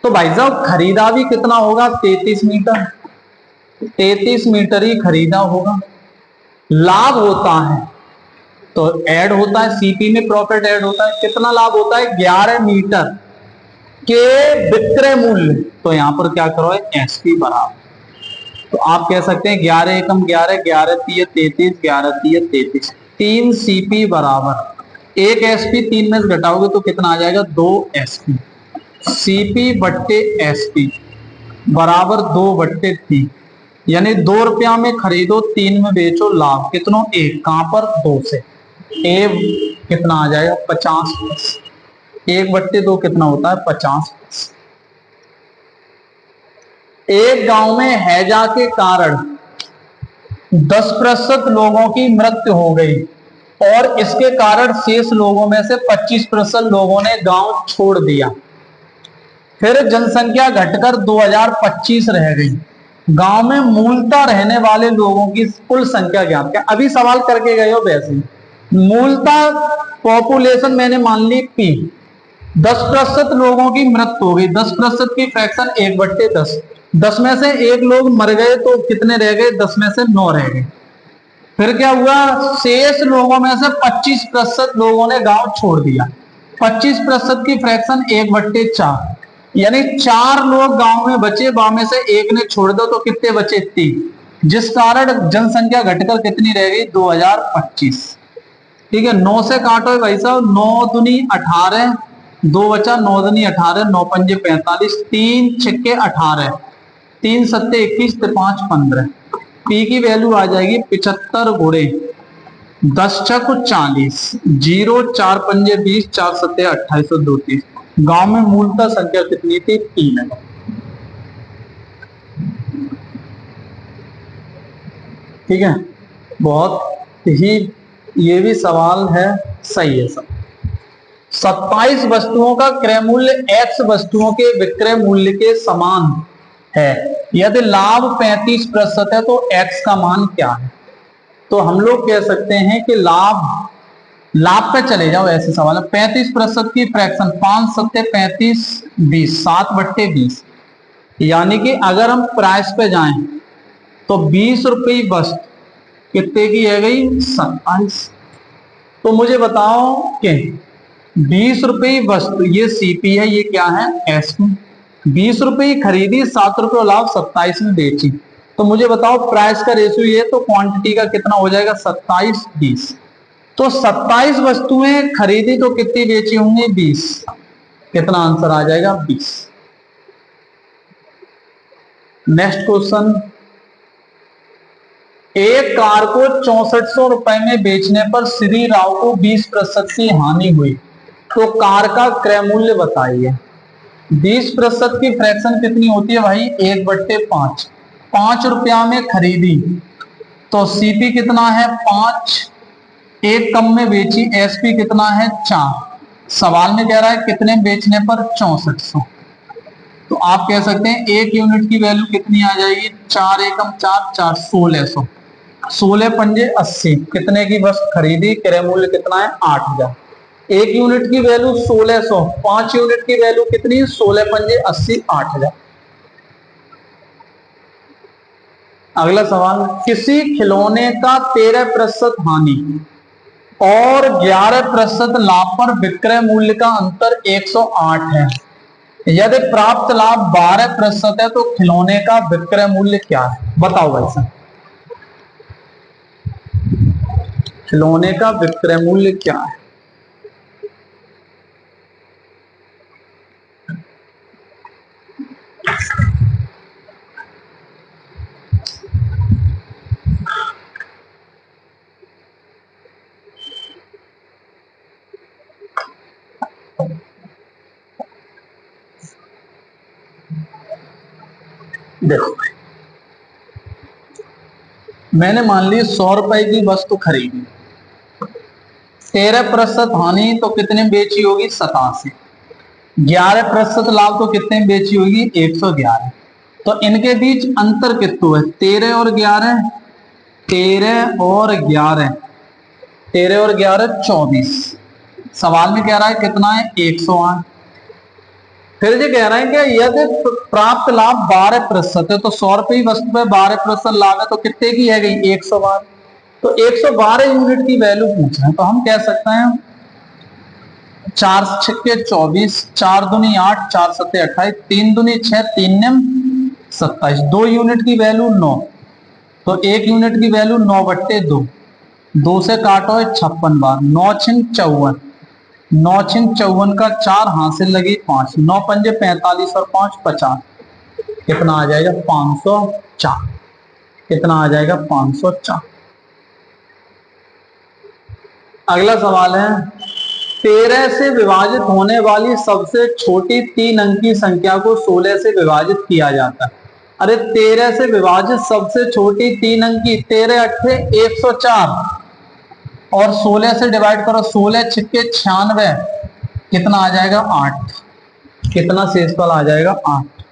तो भाई साहब खरीदा भी कितना होगा, 33 मीटर। 33 मीटर ही खरीदा होगा। लाभ होता है तो ऐड होता है, सीपी में प्रॉफिट ऐड होता है। कितना लाभ होता है, 11 मीटर के विक्रय मूल्य, तो यहां पर क्या करो, एसपी बराबर। तो आप कह सकते हैं 11 एकम 11, 11 तिय 33, 11 तिय 33, 3 सीपी बराबर 1 एसपी। 3 में से घटाओगे तो कितना आ जाएगा, 2 एसपी। सीपी बट्टे एसपी बराबर 2/3, यानी 2 रुपया में खरीदो, 3 में बेचो, लाभ कितना, 1। कहां पर, 2 से। ए कितना आ जाएगा, 50+। 1/2 कितना होता है, 50+। एक गांव में हैजा के कारण 10% लोगों की मृत्यु हो गई और इसके कारण शेष लोगों में से 25% लोगों ने गांव छोड़ दिया। फिर जनसंख्या घटकर 2025 रह गई। गांव में मूलतः रहने वाले लोगों की कुल संख्या ज्ञात। क्या अभी सवाल करके गए हो वैसे, मूलतः पॉपुलेशन मैंने मान ली P, 10% लोगों की मृत्यु हो गई, 10% की फ्रैक्शन 1/10, 10 में से 1 लोग मर गए तो कितने रह गए, 10 में से 9 रह गए। फिर क्या हुआ, शेष लोगों में से 25% लोगों ने गांव छोड़ दिया, 25% की फ्रैक्शन 1/4, यानी 4 लोग गांव में बचे, गांव में से 1 ने छोड़ दो तो कितने बचे, 3, जिस कारण जनसंख्या घटकर कितनी रह गई, 2025। ठीक है, 9 से काटो भाई साहब, 9 दूनी 18, 2 बचा, 9 दूनी 18, 9 पंजे 45, 3 छक्के 18, 3 सत्ते 21, 5 15। पी की वैल्यू आ जाएगी 75 गुणे 10 छक 40, 0 4 पंजे 20, 4 सत्ते 28 और 2 30। गांव में मूलतः संख्या कितनी थी, 3 है। ठीक है, बहुत ही ये भी सवाल है, सही है सब। 27 वस्तुओं का क्रय मूल्य x वस्तुओं के विक्रय मूल्य के समान है, यदि लाभ 35% है तो x का मान क्या है। तो हम लोग कह सकते हैं कि लाभ पे चले जाओ, ऐसे सवाल है। 35% की फ्रैक्शन 5 सत्ते 35, 20, 7/20, यानी कि अगर हम प्राइस पे जाएं तो 20 रुपये वस्तु कितने की है गई, 27। तो मुझे बताओ कि 20 रुपये वस्तु, ये सीपी है, ये क्या है, एसपी। 20 रुपये खरीदी, 7 रुपये लाभ, 27 में बेची। तो मुझे बताओ प्राइस का रेशियो ये, तो क्वांटिटी का कितना हो जाएगा, 27 20। तो 27 वस्तुएं खरीदी तो कितनी बेची होंगी, 20। कितना आंसर आ जाएगा, 20। नेक्स्ट क्वेश्चन, एक कार को 6400 रुपए में बेचने पर श्री राव को 20% की हानि हुई, तो कार का क्रय मूल्य बताइए। 20% की फ्रैक्शन कितनी होती है भाई, 1/5। 5 रुपया में खरीदी तो सीपी कितना है, 5, एक कम में बेची, एसपी कितना है, 4। सवाल में कह रहा है कितने बेचने पर, 6400। तो आप कह सकते हैं एक यूनिट की वैल्यू कितनी आ जाएगी, 4 एकम 4 4, 1600, 16 पंजे 80। कितने की वस्तु खरीदी, क्रय मूल्य कितना है, 8000। एक यूनिट की वैल्यू 1600, 5 यूनिट की वैल्यू कितनी, 16 पंजे 80, 8000। अगला सवाल, किसी खिलौने का 13% हानि और 11% लाभ पर विक्रय मूल्य का अंतर 108 है, यदि प्राप्त लाभ 12% है तो खिलौने का विक्रय मूल्य क्या है। बताओ भाई साहब, खिलौने का विक्रय मूल्य क्या है। देखो मैंने मान ली 100 रुपए की वस्तु खरीदी, 13% हानि तो कितने बेची होगी, 87। 11% लाभ तो कितने बेची होगी, 111। तो इनके बीच अंतर कितना है, 13 और 11, 13 और 11, 13 और 11 24। सवाल में कह रहा है कितना है, 108। फिर ये कह रहा है कि यदि प्राप्त लाभ 12% है, तो 100 रुपये वस्तु पे 12% लाभ है, तो कितने की है गई, 112। तो 112 यूनिट की वैल्यू पूछ रहे हैं, तो हम कह सकते हैं 4 छक्के 24, 4 दूनी 8, 4 सत्ते 28, 3 दूनी 6, 3 निम 27। 2 यूनिट की वैल्यू 9, तो 1 यूनिट की वैल्यू 9/2, 2 से काटो है 56 बार, 9 छिंग 54, 9 छिंग 54 का 4 हासिल लगी 5, 9 पंजे 45 और 5 50। कितना आ जाएगा, 504। कितना आ जाएगा, 504। अगला सवाल है, 13 से विभाजित होने वाली सबसे छोटी 3 अंक की संख्या को 16 से विभाजित किया जाता है। अरे 13 से विभाजित सबसे छोटी 3 अंक की, 13 अट्ठे 104 और 16 से डिवाइड करो, 16 छिक्के 96, कितना आ जाएगा, 8। कितना शेषफल आ जाएगा, 8।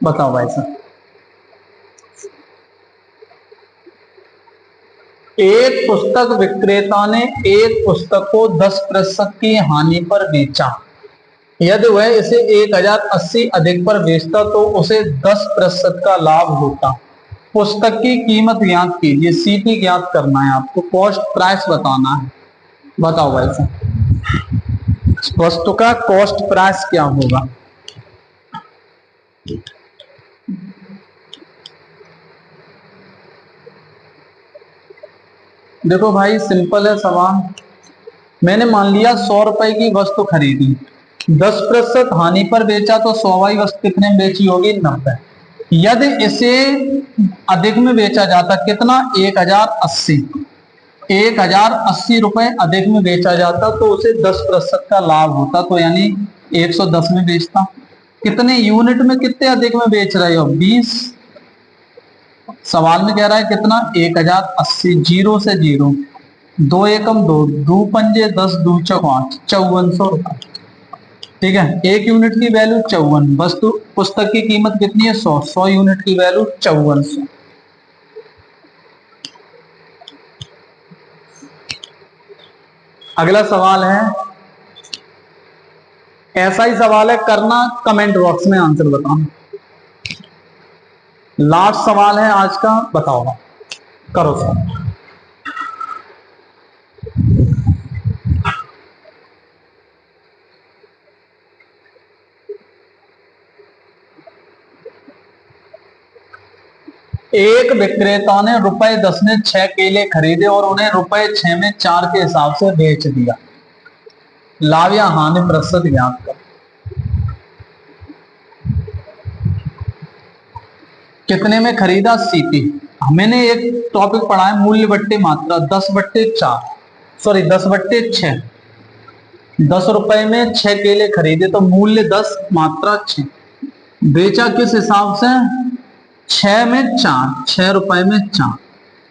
बताओ भाई साहब। एक पुस्तक विक्रेता ने एक पुस्तक को 10% की हानि पर बेचा। यदि वह इसे 1080 अधिक पर बेचता तो उसे 10% का लाभ होता। पुस्तक की कीमत ज्ञात कीजिए। सीपी ज्ञात करना है आपको, कॉस्ट प्राइस बताना है। बताओ भाई साहब, वस्तु का कॉस्ट प्राइस क्या होगा? देखो भाई सिंपल है सवाल। मैंने मान लिया 100 रुपए की वस्तु खरीदी, 10% हानि पर बेचा तो 100 वाली वस्तु कितने में बेची होगी? 90। यदि इसे अधिक में बेचा जाता, कितना? 1080, 1080 रुपए अधिक में बेचा जाता तो उसे 10% का लाभ होता, तो यानी 110 में बेचता। कितने यूनिट में, कितने अधिक में बेच रहे हो? 20। सवाल में कह रहा है कितना? 1080, जीरो से जीरो, 2 एकम 2, 2 पंजे 10, 2 चौक 8, 5400 रुपए। ठीक है, एक यूनिट की वैल्यू 54, वस्तु पुस्तक की कीमत कितनी है? 100, 100 यूनिट की वैल्यू 5400। अगला सवाल है, ऐसा ही सवाल है, करना कमेंट बॉक्स में आंसर बताना। लास्ट सवाल है आज का, बताओ, करो सर। एक विक्रेता ने ₹10 में 6 केले खरीदे और उन्हें ₹6 में 4 के हिसाब से बेच दिया। लाभ या हानि प्रतिशत ज्ञात कर। कितने में खरीदा? सीपी। मैंने एक टॉपिक पढ़ा है मूल्य बट्टे मात्रा, 10/4, सॉरी 10/6। 10 रुपए में 6 केले खरीदे तो मूल्य 10, मात्रा 6। बेचा किस हिसाब से? 6 में 4, 6 रुपए में 4,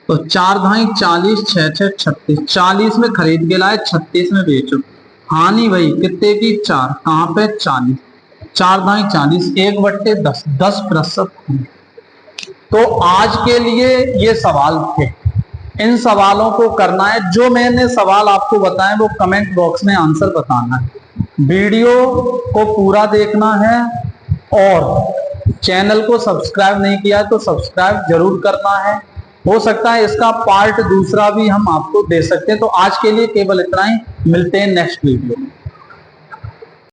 तो 4 धाई 40, 6 6 36, 40 में खरीद के लाए, 36 में बेचो। हानि भाई कितने की? 4, कहां पे? 40, 4 धाई 40, 1/10, 10%। तो आज के लिए ये सवाल थे, इन सवालों को करना है। जो मैंने सवाल आपको बताए वो कमेंट बॉक्स में आंसर बताना है। वीडियो को पूरा देखना है और चैनल को सब्सक्राइब नहीं किया तो सब्सक्राइब जरूर करना है। हो सकता है इसका पार्ट दूसरा भी हम आपको दे सकते हैं। तो आज के लिए केवल इतना ही, मिलते हैं नेक्स्ट वीडियो में।